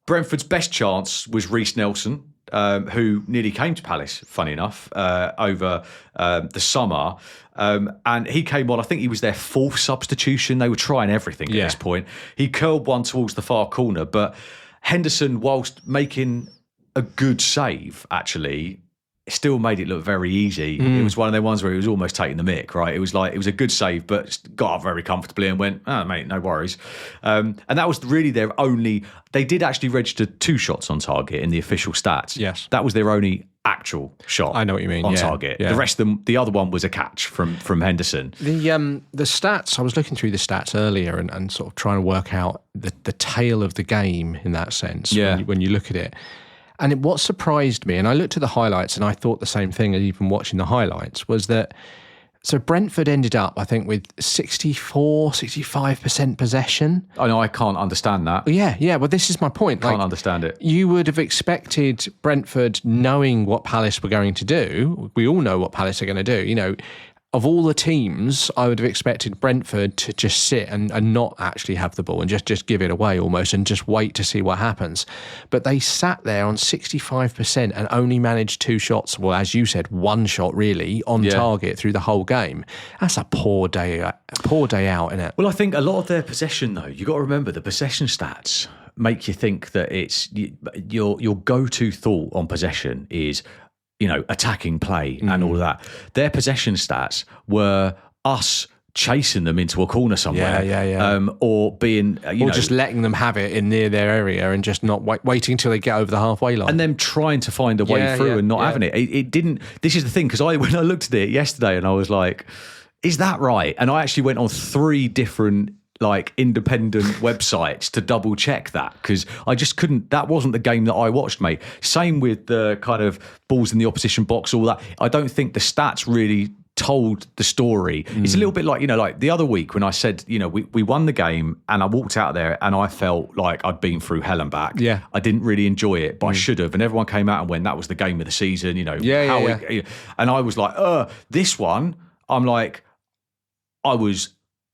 Brentford's best chance was Reece Nelson, who nearly came to Palace, funny enough, over the summer. And he came on, I think he was their fourth substitution. They were trying everything at this point. He curled one towards the far corner, but Henderson, whilst making a good save, actually, it still made it look very easy. It was one of the ones where he was almost taking the mick, right? It was like, it was a good save, but got up very comfortably and went, oh, mate, no worries. And that was really their only, they did actually register 2 shots on target in the official stats. Yes. That was their only actual shot. I know what you mean. On Yeah, target. yeah. The rest of them, the other one was a catch from Henderson. The stats, I was looking through the stats earlier and sort of trying to work out the tail of the game in that sense when you look at it. And what surprised me, and I looked at the highlights and I thought the same thing even watching the highlights, was that so Brentford ended up, I think, with 65% possession. I know, I can't understand that. Yeah. Well, this is my point. Can't understand it. You would have expected Brentford, knowing what Palace were going to do. We all know what Palace are going to do. You know, of all the teams, I would have expected Brentford to just sit and not actually have the ball and just give it away almost and just wait to see what happens. But they sat there on 65% and only managed 2 shots. Well, as you said, 1 shot really on target through the whole game. That's a poor day out, isn't it? Well, I think a lot of their possession, though, you got to remember the possession stats make you think that it's your go-to thought on possession is, you know, attacking play and all of that. Their possession stats were us chasing them into a corner somewhere, or being, just letting them have it in near their area and just not waiting until they get over the halfway line, and them trying to find a way through and not having it. It didn't. This is the thing, because when I looked at it yesterday, and I was like, "Is that right?" And I actually went on 3 different independent websites to double check that, because I just couldn't. That wasn't the game that I watched, mate. Same with the kind of balls in the opposition box, all that. I don't think the stats really told the story. It's a little bit like, like the other week when I said, we won the game and I walked out there and I felt like I'd been through hell and back. Yeah. I didn't really enjoy it, but I should have. And everyone came out and went, that was the game of the season, And I was like, this one, I'm like, I was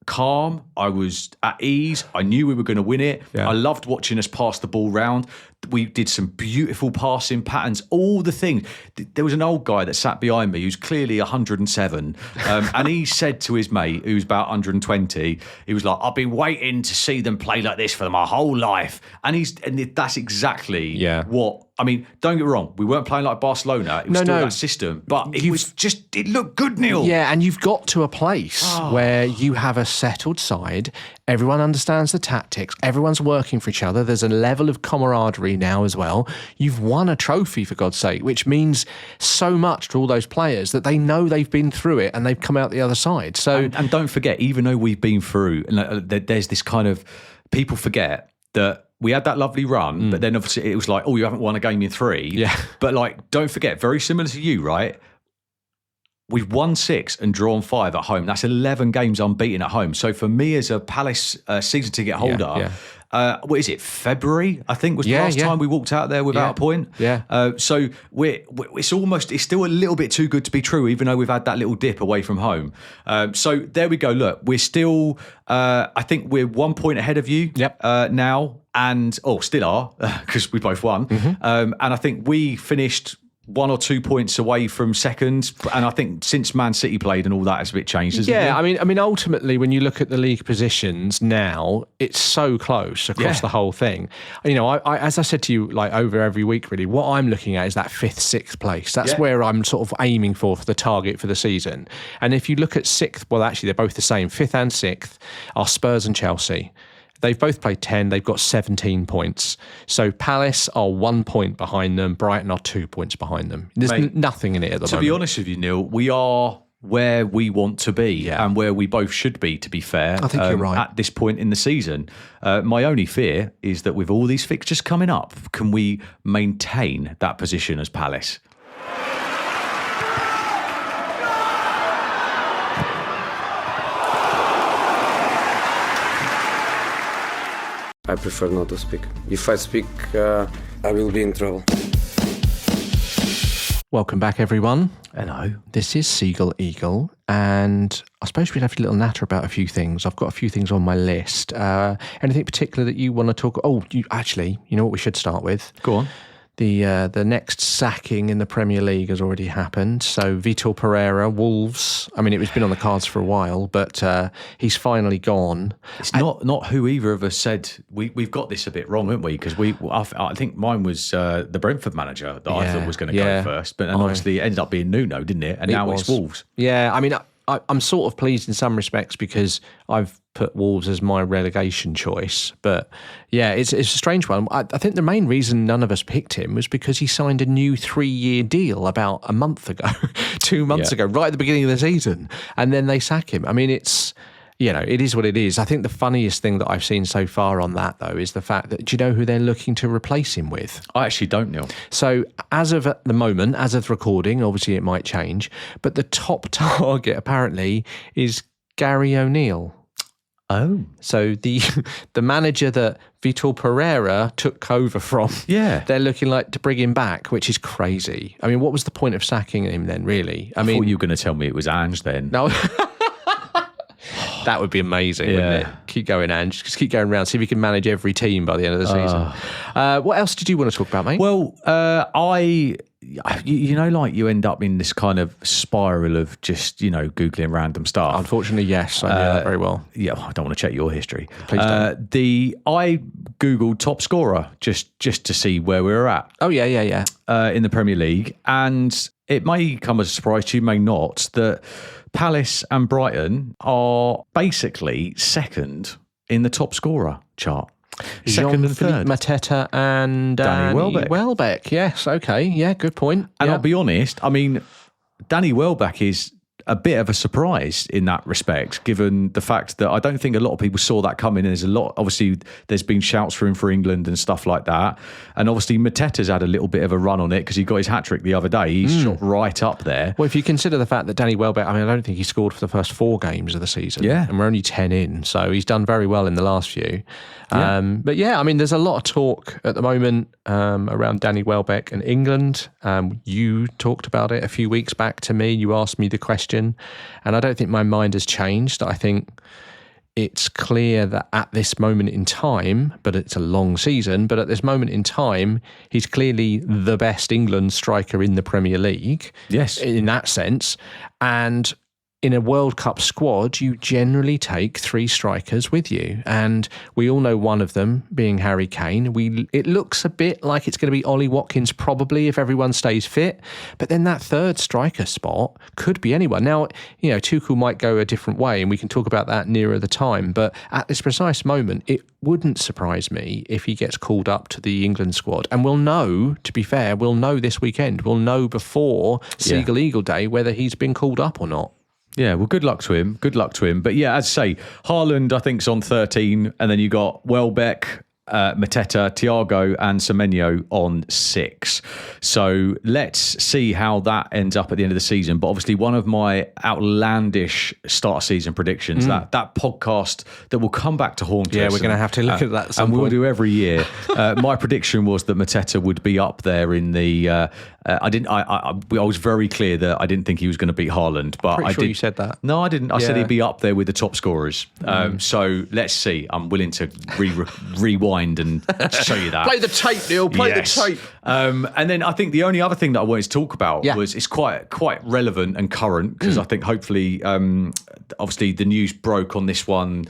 calm, I was at ease, I knew we were going to win it. I loved watching us pass the ball round. We did some beautiful passing patterns, all the things. There was an old guy that sat behind me who's clearly 107, and he said to his mate, who's about 120, he was like, I've been waiting to see them play like this for my whole life. And that's exactly what, I mean, don't get me wrong, we weren't playing like Barcelona. It was still that system, but it looked good, Neil. Yeah, and you've got to a place where you have a settled side, everyone understands the tactics, everyone's working for each other, there's a level of camaraderie now as well. You've won a trophy, for God's sake, which means so much to all those players that they know they've been through it and they've come out the other side. So, and don't forget, even though we've been through, there's this kind of, people forget that we had that lovely run, but then obviously it was like, you haven't won a game in 3. Yeah. But don't forget, very similar to you, right? We've won 6 and drawn 5 at home. That's 11 games unbeaten at home. So for me as a Palace season ticket holder, what is it, February, I think was the last time we walked out there without a point. Yeah. So it's still a little bit too good to be true, even though we've had that little dip away from home. So there we go. Look, we're still, I think we're 1 point ahead of you now, and still are, because we both won. And I think we finished 1 or 2 points away from second, and I think since Man City played and all that, it's a bit changed, isn't it? Yeah, I mean, ultimately, when you look at the league positions now, it's so close across the whole thing. I as I said to you, over every week, really, what I'm looking at is that 5th, 6th place. That's where I'm sort of aiming for the target for the season. And if you look at 6th, well, actually, they're both the same. 5th and 6th are Spurs and Chelsea. They've both played 10. They've got 17 points. So Palace are 1 point behind them. Brighton are 2 points behind them. There's nothing in it at the moment. To be honest with you, Neil, we are where we want to be and where we both should be, to be fair. I think you're right. At this point in the season. My only fear is that with all these fixtures coming up, can we maintain that position as Palace? I prefer not to speak. If I speak, I will be in trouble. Welcome back, everyone. Hello. This is Seagull Eagle, and I suppose we'd have a little natter about a few things. I've got a few things on my list. Anything particular that you want to talk? You know what we should start with? Go on. the next sacking in the Premier League has already happened. So Vitor Pereira, Wolves. I mean, it was been on the cards for a while, but he's finally gone. It's not who either of us said. We've got this a bit wrong, haven't we? Because I think mine was the Brentford manager that I thought was going to go first, but obviously it ended up being Nuno, didn't it? And now it's Wolves. Yeah, I mean, I'm sort of pleased in some respects because I've put Wolves as my relegation choice. But yeah, it's a strange one. I think the main reason none of us picked him was because he signed a new 3-year deal about a month ago, 2 months ago, right at the beginning of the season. And then they sack him. I mean, it is what it is. I think the funniest thing that I've seen so far on that, though, is the fact that, do you know who they're looking to replace him with? I actually don't, Neil. So as of the moment, as of recording, obviously it might change, but the top target apparently is Gary O'Neill. Oh. So the manager that Vitor Pereira took over from, they're looking like to bring him back, which is crazy. I mean, what was the point of sacking him then, really? I mean, thought you were going to tell me it was Ange then. No. That would be amazing, wouldn't it? Keep going, Ange. Just keep going around. See if you can manage every team by the end of the season. What else did you want to talk about, mate? Well, like you end up in this kind of spiral of just, Googling random stuff. Unfortunately, yes. I know that very well. Yeah, I don't want to check your history. Please don't. I Googled top scorer just to see where we were at. Oh, yeah. In the Premier League. And it may come as a surprise to you, may not, that Palace and Brighton are basically second in the top scorer chart. Second and third. Mateta and Danny Welbeck. Yes, okay. Yeah, good point. And I'll be honest, I mean, Danny Welbeck is a bit of a surprise in that respect, given the fact that I don't think a lot of people saw that coming. And obviously, there's been shouts for him for England and stuff like that. And obviously, Mateta's had a little bit of a run on it because he got his hat-trick the other day. He's shot right up there. Well, if you consider the fact that Danny Welbeck, I mean, I don't think he scored for the first 4 games of the season. Yeah. And we're only 10 in, so he's done very well in the last few. But yeah, I mean, there's a lot of talk at the moment around Danny Welbeck and England. You talked about it a few weeks back to me. You asked me the question. And I don't think my mind has changed. I think it's clear that at this moment in time, but it's a long season, but at this moment in time, he's clearly the best England striker in the Premier League. Yes. In that sense. And in a World Cup squad, you generally take 3 strikers with you. And we all know one of them being Harry Kane. It looks a bit like it's going to be Ollie Watkins probably if everyone stays fit. But then that third striker spot could be anyone. Now, Tuchel might go a different way and we can talk about that nearer the time. But at this precise moment, it wouldn't surprise me if he gets called up to the England squad. And we'll know, to be fair, this weekend. We'll know before Seagull Eagle Day whether he's been called up or not. Yeah, well, good luck to him. But yeah, as I say, Haaland, I think, is on 13. And then you got Welbeck, Mateta, Thiago and Semenyo on 6. So let's see how that ends up at the end of the season. But obviously one of my outlandish start of season predictions, that podcast that will come back to haunt us. Yeah, we're going to have to look at that at some point. We'll do every year. My prediction was that Mateta would be up there in the... I was very clear that I didn't think he was going to beat Haaland, but Pretty sure you said that. No, I didn't. I said he'd be up there with the top scorers. So let's see. I'm willing to rewind and show you that. Play the tape, Neil. Play the tape. And then I think the only other thing that I wanted to talk about was it's quite relevant and current because I think hopefully, obviously the news broke on this one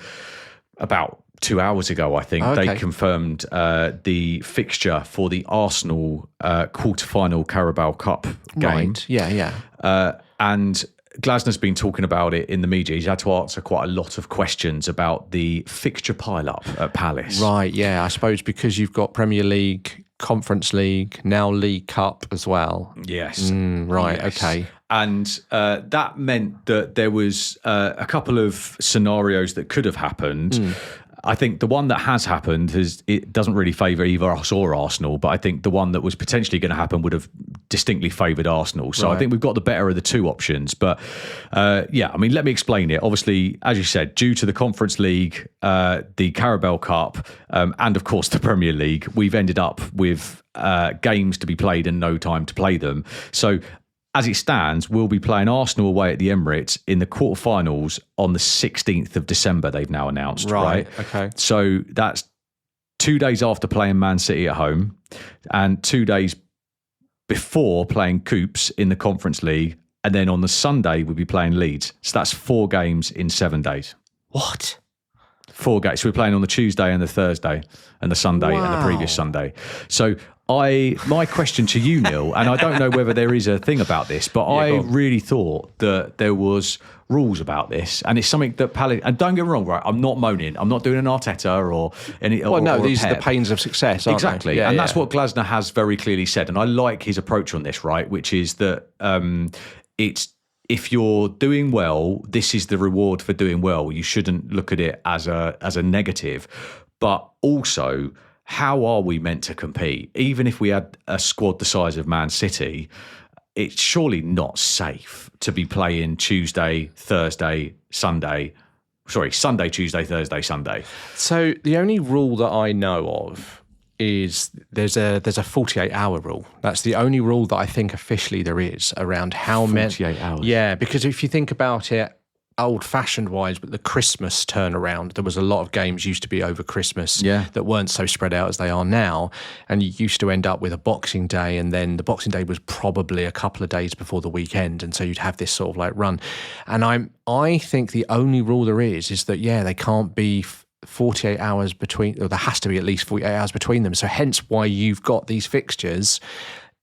about 2 hours ago, I think. They confirmed the fixture for the Arsenal quarter-final Carabao Cup game. Right. Yeah. And Glasner's been talking about it in the media. He's had to answer quite a lot of questions about the fixture pile-up at Palace. Right, yeah. I suppose because you've got Premier League, Conference League, now League Cup as well. Yes. Right, yes. okay. And that meant that there was a couple of scenarios that could have happened. I think the one that has happened it doesn't really favour either us or Arsenal, but I think the one that was potentially going to happen would have distinctly favoured Arsenal. So I think we've got the better of the 2 options. But let me explain it. Obviously, as you said, due to the Conference League, the Carabao Cup, and of course the Premier League, we've ended up with games to be played and no time to play them. So as it stands, we'll be playing Arsenal away at the Emirates in the quarterfinals on the 16th of December, they've now announced, right? Okay. So that's 2 days after playing Man City at home, and 2 days before playing Coops in the Conference League, and then on the Sunday we'll be playing Leeds. So that's 4 games in 7 days. What? 4 games. So we're playing on the Tuesday and the Thursday and the Sunday and the previous Sunday. So my question to you, Neil, and I don't know whether there is a thing about this, but I really thought that there was rules about this, and it's something that Palace. And don't get me wrong, right? I'm not moaning. I'm not doing an Arteta or any. Well, no, or these are the Pep. pains of success, aren't Exactly, they? and that's what Glasner has very clearly said, and I like his approach on this, right? Which is that it's. If you're doing well, this is the reward for doing well. You shouldn't look at it as a negative. But also, how are we meant to compete? Even if we had a squad the size of Man City, it's surely not safe to be playing Tuesday, Thursday, Sunday. Sorry, Sunday, Tuesday, Thursday, Sunday. So the only rule that I know of is there's a 48-hour rule. That's the only rule that I think officially there is around how many 48 hours. Yeah, because if you think about it, old-fashioned wise, but the Christmas turnaround, there was a lot of games used to be over Christmas that weren't so spread out as they are now, and you used to end up with a Boxing Day, and then the Boxing Day was probably a couple of days before the weekend, and so you'd have this sort of like run. And I think the only rule there is that they can't be 48 hours between, or there has to be at least 48 hours between them. So hence why you've got these fixtures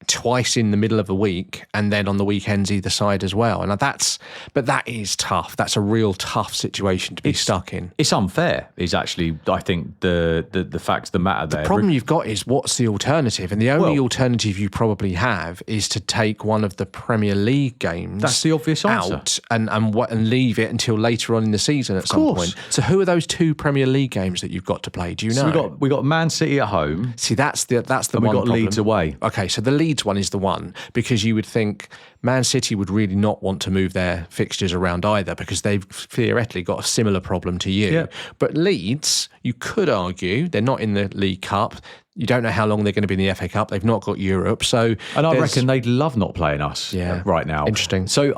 twice in the middle of a week, and then on the weekends either side as well. And but that is tough. That's a real tough situation to be stuck in. It's unfair. Is actually, I think, the facts of the matter there. The problem you've got is what's the alternative, and the only alternative you probably have is to take one of the Premier League games. That's the obvious answer. Out and leave it until later on in the season at some point. So who are those 2 Premier League games that you've got to play? Do you know? So we got Man City at home. See, that's the and one we got problem. Leeds away. Okay, so the Leeds one is the one, because you would think Man City would really not want to move their fixtures around either, because they've theoretically got a similar problem to you. Yeah. But Leeds, you could argue, they're not in the League Cup. You don't know how long they're going to be in the FA Cup. They've not got Europe. So, and I reckon they'd love not playing us right now. Interesting. So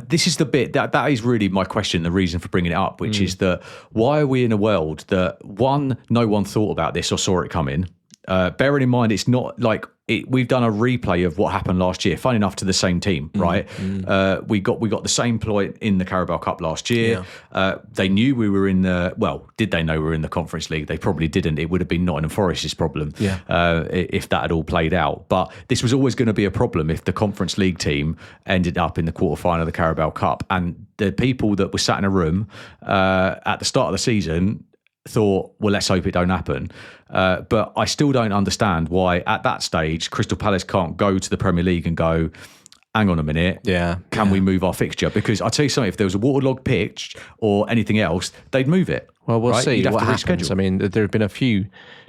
this is the bit that is really my question, the reason for bringing it up, which is that why are we in a world that, one, no one thought about this or saw it coming? Bearing in mind, it's not like we've done a replay of what happened last year. Funny enough, to the same team, right? We got the same point in the Carabao Cup last year. Yeah. They knew we were in the. Well, did they know we were in the Conference League? They probably didn't. It would have been Nottingham Forest's problem if that had all played out. But this was always going to be a problem if the Conference League team ended up in the quarterfinal of the Carabao Cup, and the people that were sat in a room at the start of the season thought, well, let's hope it don't happen. But I still don't understand why at that stage Crystal Palace can't go to the Premier League and go, hang on a minute, can we move our fixture? Because I'll tell you something, if there was a waterlogged pitch or anything else, they'd move it. Well, we'll see You'd have what to happens. reschedule. I mean, there have been a few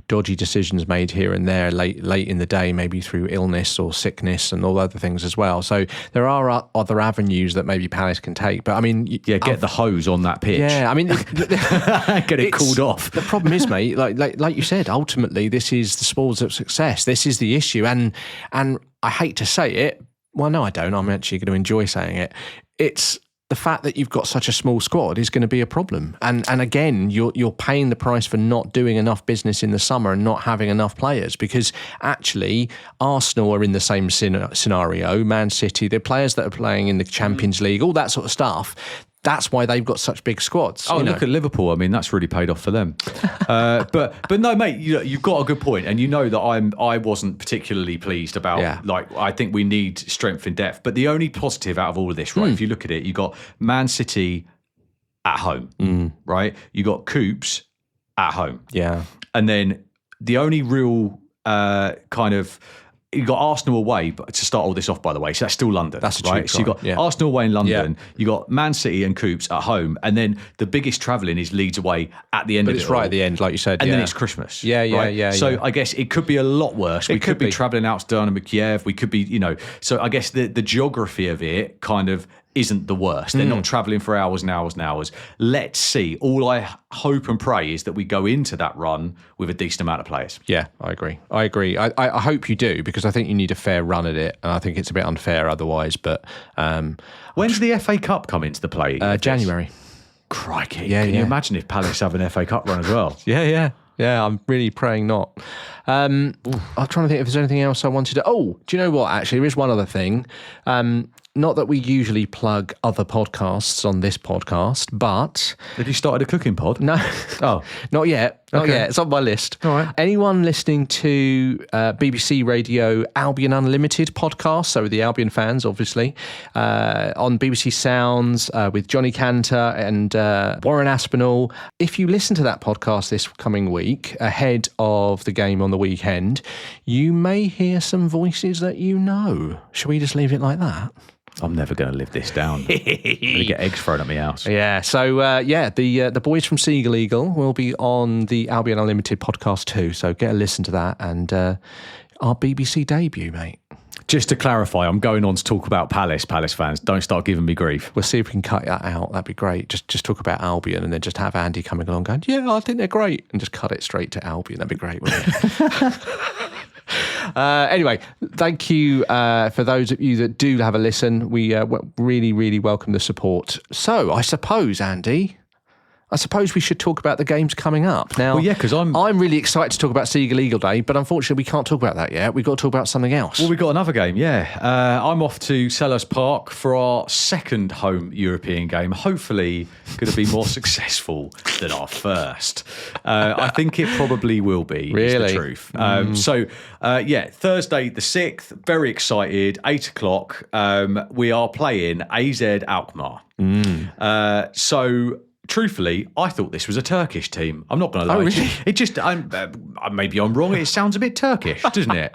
dodgy decisions made here and there late in the day, maybe through illness or sickness and all other things as well. So there are other avenues that maybe Palace can take. But I mean, get the hose on that pitch. Yeah, I mean, get it cooled off. The problem is, mate, like you said, ultimately this is the spoils of success. This is the issue, and I hate to say it. Well, no, I don't. I'm actually going to enjoy saying it. It's the fact that you've got such a small squad is going to be a problem. And again, you're paying the price for not doing enough business in the summer and not having enough players, because actually Arsenal are in the same scenario, Man City, the players that are playing in the Champions League, all that sort of stuff. That's why they've got such big squads. Oh, look at Liverpool. I mean, that's really paid off for them. But no, mate, you've got a good point, and you know that I wasn't particularly pleased about. Like, I think we need strength in depth. But the only positive out of all of this, right? If you look at it, you got Man City at home, right? You got Coops at home, and then the only real kind of. You got Arsenal away, but to start all this off, by the way, so that's still London. That's right. So you got Arsenal away in London. You got Man City and Coops at home, and then the biggest travelling is Leeds away at the end. But of it's right at the end, like you said, and then it's Christmas. Yeah. So I guess it could be a lot worse. We could be travelling out to Dynamo Kiev. We could be, So I guess the geography of it kind of isn't the worst. They're not travelling for hours and hours and hours. Let's see. All I hope and pray is that we go into that run with a decent amount of players. Yeah, I agree. I hope you do, because I think you need a fair run at it, and I think it's a bit unfair otherwise. But when's the FA Cup come into the play? January. Crikey. Can you imagine if Palace have an FA Cup run as well? Yeah. Yeah, I'm really praying not. I'm trying to think if there's anything else I wanted to... Oh, do you know what? Actually, there is one other thing. Not that we usually plug other podcasts on this podcast, but... Have you started a cooking pod? No. Oh. Not yet. Not Okay. yet. It's on my list. All right. Anyone listening to BBC Radio Albion Unlimited podcast, so the Albion fans, obviously, on BBC Sounds with Johnny Cantor and Warren Aspinall. If you listen to that podcast this coming week, ahead of the game on the weekend, you may hear some voices that you know. Shall we just leave it like that? I'm never going to live this down. I'm going to get eggs thrown at my house. Yeah, so the boys from Seagull Eagle will be on the Albion Unlimited podcast too, so get a listen to that and our BBC debut, mate. Just to clarify, I'm going on to talk about Palace fans. Don't start giving me grief. We'll see if we can cut that out. That'd be great. Just talk about Albion and then just have Andy coming along going, yeah, I think they're great, and just cut it straight to Albion. That'd be great, wouldn't it? Anyway, thank you for those of you that do have a listen. We really, really welcome the support. So I suppose, Andy, we should talk about the games coming up. Now, Well, yeah, because I'm really excited to talk about Seagull Eagle Day, but unfortunately we can't talk about that yet. We've got to talk about something else. Well, we've got another game, yeah. I'm off to Selhurst Park for our second home European game. Hopefully going to be more successful than our first. I think it probably will be, Really? is the truth. Thursday the 6th, very excited, 8 o'clock. We are playing AZ Alkmaar. Truthfully, I thought this was a Turkish team. I'm not going to lie. Oh, really? It just, maybe I'm wrong. It sounds a bit Turkish, doesn't it?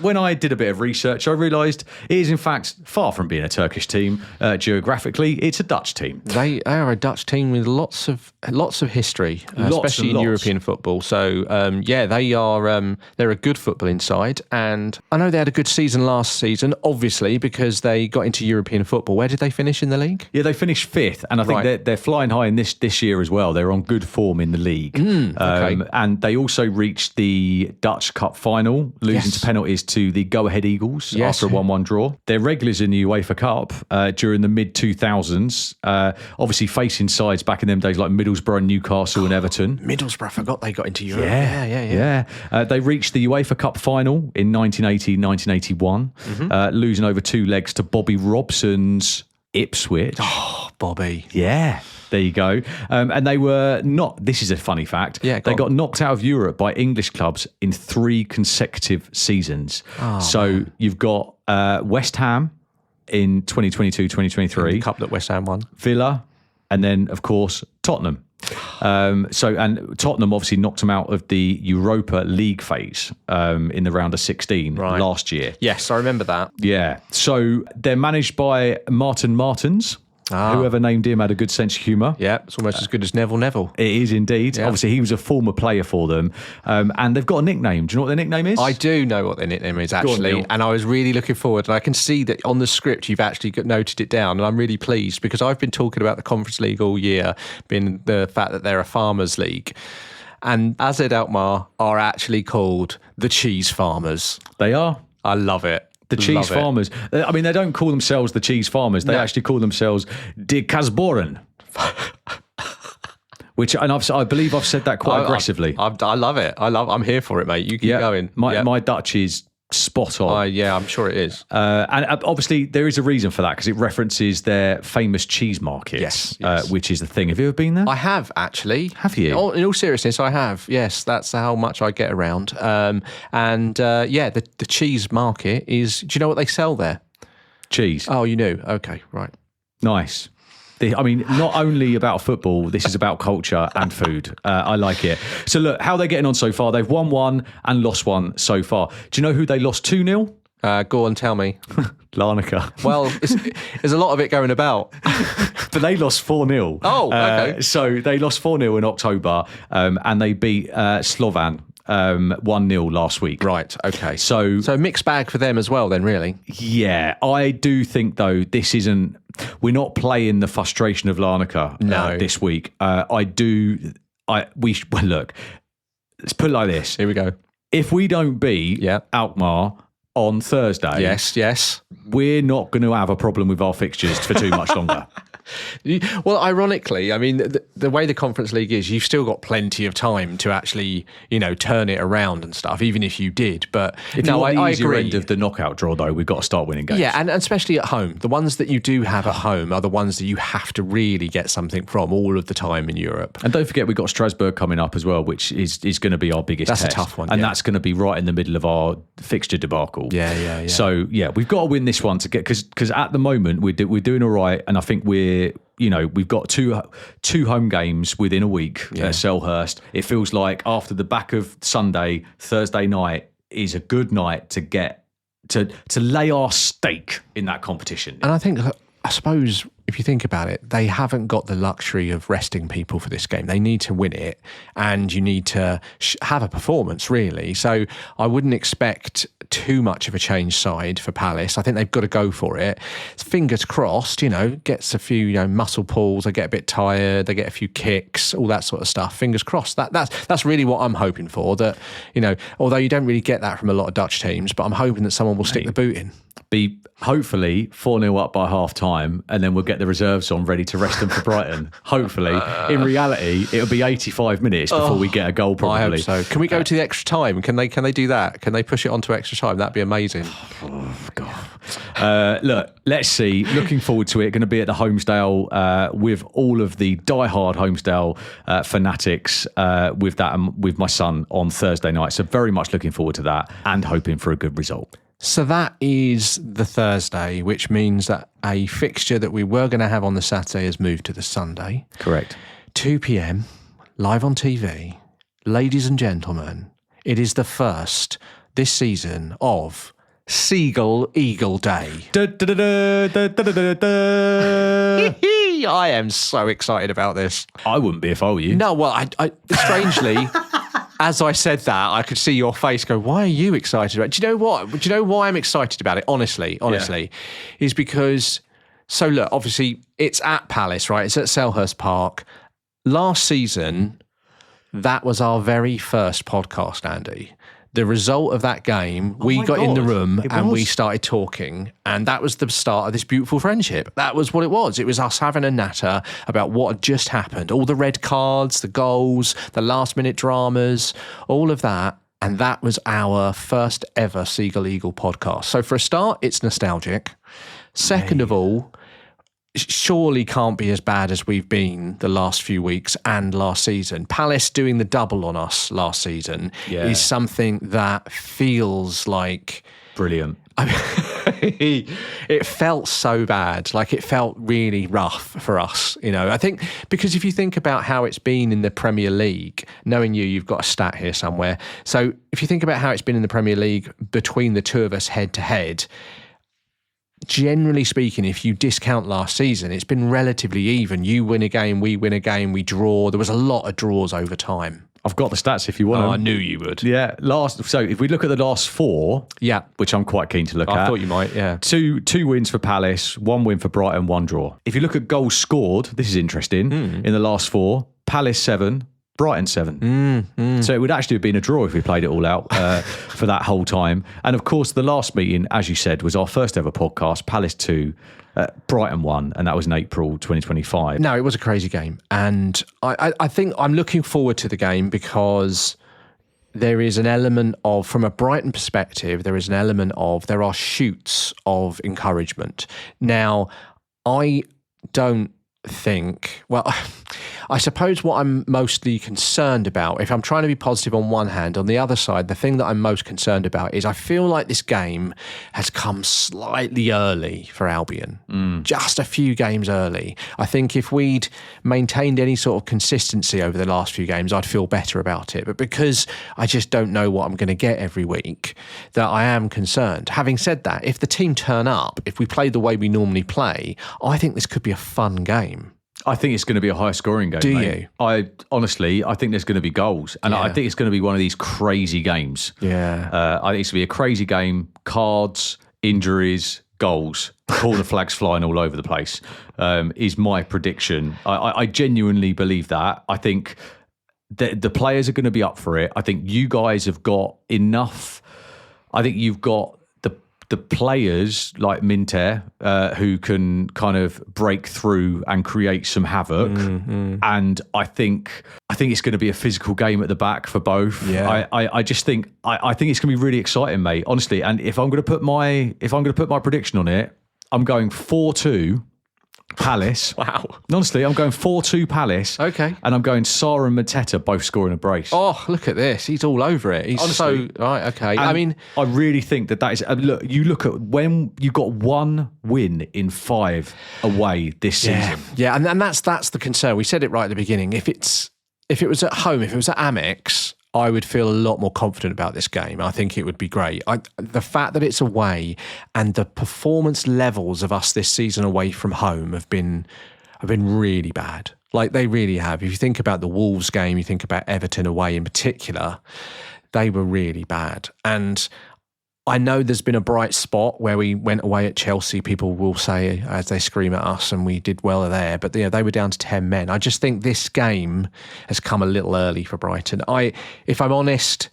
When I did a bit of research, I realised it is in fact far from being a Turkish team. Geographically, it's a Dutch team. They are a Dutch team with lots of history, especially in lots. European football. So they are they're a good footballing side, and I know they had a good season last season, obviously because they got into European football. Where did they finish in the league? Yeah, they finished 5th, and I think Right. they're flying high in this year as well. They're on good form in the league. Okay. And they also reached the Dutch Cup final, losing Yes. to penalties to the Go-Ahead Eagles Yes. after a 1-1 draw. They're regulars in the UEFA Cup during the mid-2000s, obviously facing sides back in them days like Middlesbrough, Newcastle and Everton. Middlesbrough, I forgot they got into Europe. Yeah. They reached the UEFA Cup final in 1980, 1981, losing over 2 legs to Bobby Robson's Ipswich. Oh, Bobby. Yeah, there you go. And they were not, this is a funny fact, Yeah, they go on. got knocked out of Europe by English clubs in 3 consecutive seasons. You've got West Ham in 2022, 2023, The cup that West Ham won. Villa, and then, of course, Tottenham. And Tottenham obviously knocked them out of the Europa League phase in the round of 16 Right. last year. Yes, I remember that. Yeah. So they're managed by Martin Martins. Whoever named him had a good sense of humour. Yeah, it's almost as good as Neville. It is indeed. Yeah. Obviously, he was a former player for them. And they've got a nickname. Do you know what their nickname is? I do know what their nickname is, actually, Neil. and I was really looking forward. And I can see that on the script you've actually noted it down, and I'm really pleased because I've been talking about the Conference League all year, being the fact that they're a farmers' league. And AZ Alkmaar are actually called the Cheese Farmers. They are. I love it. The Cheese Love it. Farmers. I mean, they don't call themselves the Cheese Farmers. They actually call themselves De Kasboren. Which, and I believe I've said that quite aggressively. I love it. I'm here for it, mate. You keep going. My Dutch is spot on. I'm sure it is. And obviously, there is a reason for that because it references their famous cheese market, Yes. which is the thing. Have you ever been there? I have, actually. Have you? In all seriousness, I have. Yes, that's how much I get around. The cheese market is... Do you know what they sell there? Cheese. Oh, you knew. Okay, right. Nice. Not only about football, this is about culture and food. I like it. So look, how they're getting on so far. They've won 1 and lost 1 so far. Do you know who they lost 2-0? Go on, tell me. Larnaca. Well, there's a lot of it going about. But they lost 4-0. Oh, okay. So they lost 4-0 in October and they beat Slovan 1-0 last week. Right, okay. So mixed bag for them as well then, really. yeah, I do think though we're not playing the frustration of Larnaca this week. Look, let's put it like this. Here we go. If we don't beat Yeah. Alkmaar on Thursday, Yes. we're not going to have a problem with our fixtures for too much longer. Well, ironically, I mean, the way the Conference League is, you've still got plenty of time to actually, turn it around and stuff, even if you did. But if you want the easier end of the knockout draw, though, we've got to start winning games. Yeah, and especially at home. The ones that you do have at home are the ones that you have to really get something from all of the time in Europe. And don't forget, we've got Strasbourg coming up as well, which is going to be our biggest test. That's a tough one. And that's going to be right in the middle of our fixture debacle. Yeah. So, we've got to win this one to get, because at the moment we're doing all right. And I think we've got two home games within a week at Selhurst. It feels like after the back of Sunday, Thursday night is a good night to get to lay our stake in that competition. And I suppose if you think about it, they haven't got the luxury of resting people for this game. They need to win it, and you need to have a performance, really. So I wouldn't expect too much of a change side for Palace. I think they've got to go for it. Fingers crossed, gets a few, muscle pulls. They get a bit tired. They get a few kicks, all that sort of stuff. Fingers crossed. That's really what I'm hoping for. That, although you don't really get that from a lot of Dutch teams, but I'm hoping that someone will stick the boot in. Be hopefully 4-0 up by half time, and then we'll get the reserves on ready to rest them for Brighton. Hopefully. In reality, it'll be 85 minutes before we get a goal, probably. I hope so. Can we go to the extra time? Can they do that? Can they push it on to extra time? That'd be amazing. Oh, God. Look, let's see. Looking forward to it. Going to be at the Homesdale with all of the diehard Homesdale fanatics with my son on Thursday night. So very much looking forward to that and hoping for a good result. So that is the Thursday, which means that a fixture that we were going to have on the Saturday has moved to the Sunday. Correct. 2 p.m, live on TV. Ladies and gentlemen, it is the first this season of Seagull Eagle Day. I am so excited about this. I wouldn't be if I were you. No, well, I strangely... As I said that, I could see your face go, why are you excited about it? Do you know what? Do you know why I'm excited about it? Honestly, is because, so look, obviously it's at Palace, right? It's at Selhurst Park. Last season, that was our very first podcast, Andy. The result of that game, we got in the room and we started talking, and that was the start of this beautiful friendship. That was what it was. It was us having a natter about what had just happened. All the red cards, the goals, the last-minute dramas, all of that. And that was our first ever Seagull Eagle podcast. So for a start, it's nostalgic. Second of all, surely can't be as bad as we've been the last few weeks and last season. Palace doing the double on us last season is something that feels like... Brilliant. It felt so bad. Like, it felt really rough for us, I think, because if you think about how it's been in the Premier League, knowing you've got a stat here somewhere. So if you think about how it's been in the Premier League between the two of us head to head, generally speaking, if you discount last season, it's been relatively even. You win a game, we win a game, we draw. There was a lot of draws over time. I've got the stats if you want. I knew you would. Yeah. So if we look at the last four, which I'm quite keen to look at. I thought you might, yeah. Two wins for Palace, 1 win for Brighton, 1 draw. If you look at goals scored, this is interesting, in the last 4, Palace 7, Brighton 7. So it would actually have been a draw if we played it all out for that whole time. And of course, the last meeting, as you said, was our first ever podcast, Palace 2, Brighton 1, and that was in April 2025. No, it was a crazy game. And I think I'm looking forward to the game because there is an element of, from a Brighton perspective, there are shoots of encouragement. Now, I don't think, well, I suppose what I'm mostly concerned about, if I'm trying to be positive on one hand, on the other side, the thing that I'm most concerned about is I feel like this game has come slightly early for Albion, just a few games early. I think if we'd maintained any sort of consistency over the last few games, I'd feel better about it. But because I just don't know what I'm going to get every week, that I am concerned. Having said that, if the team turn up, if we play the way we normally play, I think this could be a fun game. I think it's going to be a high-scoring game. Do mate. you? I think there's going to be goals, and I think it's going to be one of these crazy games. Yeah, I think it's going to be a crazy game. Cards, injuries, goals, corner flags flying all over the place. Is my prediction. I genuinely believe that. I think the players are going to be up for it. I think you guys have got enough. I think you've got the players like Minter who can kind of break through and create some havoc. And I think it's going to be a physical game at the back for both. Yeah. I just think I think it's going to be really exciting, mate. Honestly, and if I'm going to put my prediction on it, I'm going 4-2 Palace. Wow. Honestly, I'm going 4-2 Palace. Okay. And I'm going Sarr and Mateta both scoring a brace. Oh, look at this. He's all over it. He's Honestly. so... Right, okay. And I mean... I really think that is... look at when you got one win in 5 away this season. Yeah, and that's the concern. We said it right at the beginning. If it was at home, if it was at Amex, I would feel a lot more confident about this game. I think it would be great. The fact that it's away and the performance levels of us this season away from home have been really bad. Like, they really have. If you think about the Wolves game, you think about Everton away in particular, they were really bad. And I know there's been a bright spot where we went away at Chelsea, people will say, as they scream at us, and we did well there. But they were down to 10 men. I just think this game has come a little early for Brighton. If I'm honest,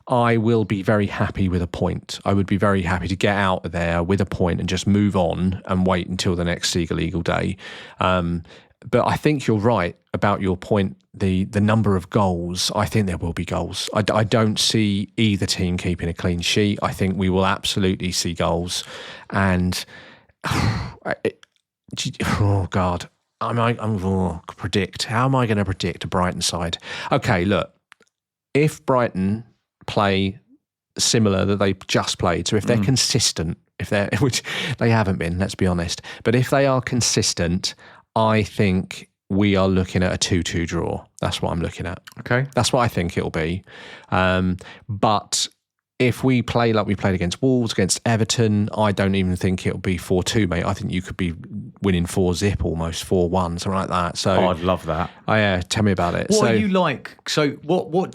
I will be very happy with a point. I would be very happy to get out of there with a point and just move on and wait until the next Seagull Eagle day. But I think you're right about your point, the number of goals. I think there will be goals. I don't see either team keeping a clean sheet. I think we will absolutely see goals. And, oh God, predict. How am I going to predict a Brighton side? Okay, look, if Brighton play similar that they just played, so if they're consistent, which they haven't been, let's be honest, but if they are consistent, I think we are looking at a 2-2 draw. That's what I'm looking at. Okay. That's what I think it'll be. But if we play like we played against Wolves, against Everton, I don't even think it'll be 4-2, mate. I think you could be winning 4-0 almost, 4-1, something like that. So I'd love that. Oh, yeah, tell me about it. What are you like? So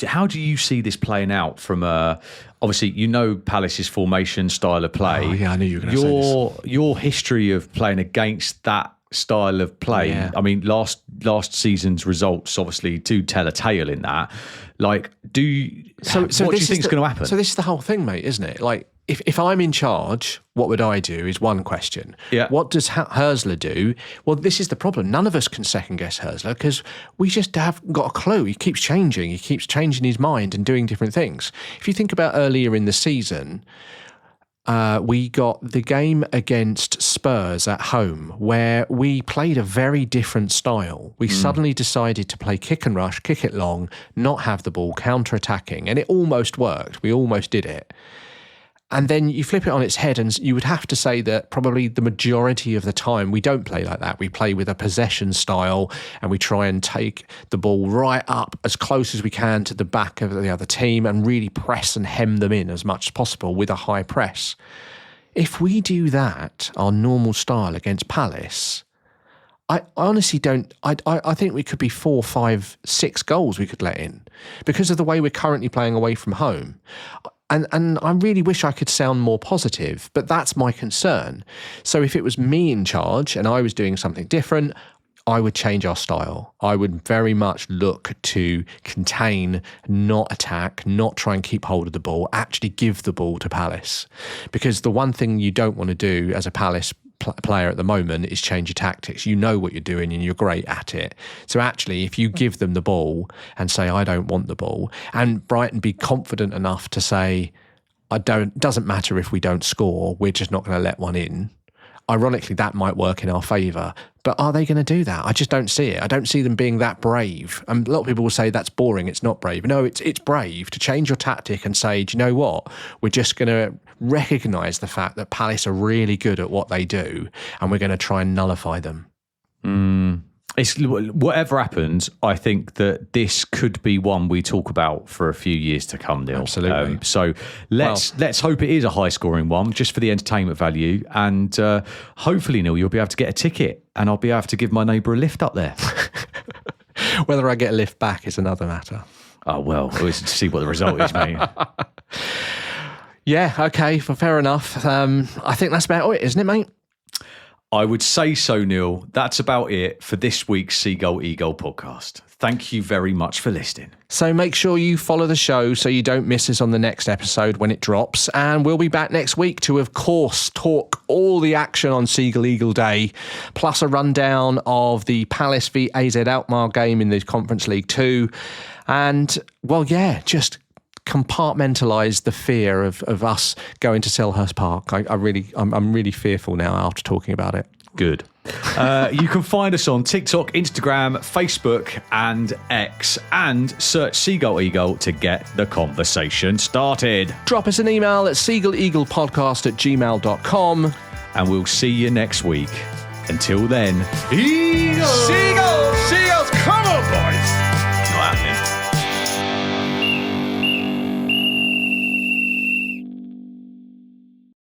how do you see this playing out from obviously, you know Palace's formation style of play. Oh, yeah, I knew you were going to say this. Your history of playing against that style of play. Yeah. I mean, last season's results obviously do tell a tale in that. Like, what do you think is going to happen? So this is the whole thing, mate, isn't it? Like, if I'm in charge, what would I do is one question. Yeah. What does Hörsler do? Well, this is the problem. None of us can second guess Hörsler because we just haven't got a clue. He keeps changing. He keeps changing his mind and doing different things. If you think about earlier in the season, we got the game against Spurs at home where we played a very different style. We suddenly decided to play kick and rush, kick it long, not have the ball, counter-attacking, and it almost worked. We almost did it. And then you flip it on its head and you would have to say that probably the majority of the time we don't play like that. We play with a possession style and we try and take the ball right up as close as we can to the back of the other team and really press and hem them in as much as possible with a high press. If we do that, our normal style against Palace, I honestly don't... I think we could be 4, 5, 6 goals we could let in because of the way we're currently playing away from home. And I really wish I could sound more positive, but that's my concern. So if it was me in charge and I was doing something different, I would change our style. I would very much look to contain, not attack, not try and keep hold of the ball, actually give the ball to Palace. Because the one thing you don't want to do as a Palace player at the moment is change your tactics. You know what you're doing and you're great at it. So actually, if you give them the ball and say, I don't want the ball, and Brighton be confident enough to say, doesn't matter if we don't score, we're just not going to let one in. Ironically, that might work in our favour. But are they going to do that? I just don't see it. I don't see them being that brave. And a lot of people will say that's boring, it's not brave. No, it's brave to change your tactic and say, do you know what? We're just going to recognise the fact that Palace are really good at what they do and we're going to try and nullify them. It's whatever happens, I think that this could be one we talk about for a few years to come, Neil. Absolutely. So let's hope it is a high-scoring one, just for the entertainment value. And hopefully, Neil, you'll be able to get a ticket and I'll be able to give my neighbour a lift up there. Whether I get a lift back is another matter. Oh, well, we'll see what the result is, mate. Yeah, okay, fair enough. I think that's about it, isn't it, mate? I would say so, Neil. That's about it for this week's Seagull Eagle podcast. Thank you very much for listening. So make sure you follow the show so you don't miss us on the next episode when it drops. And we'll be back next week to, of course, talk all the action on Seagull Eagle Day, plus a rundown of the Palace v AZ Alkmaar game in the Conference League 2. And, well, yeah, just compartmentalise the fear of us going to Selhurst Park. I'm really fearful now after talking about it. Good. You can find us on TikTok, Instagram, Facebook and X, and search Seagull Eagle to get the conversation started. Drop us an email at seagulleaglepodcast@gmail.com. And we'll see you next week. Until then, Seagulls, come on, boys!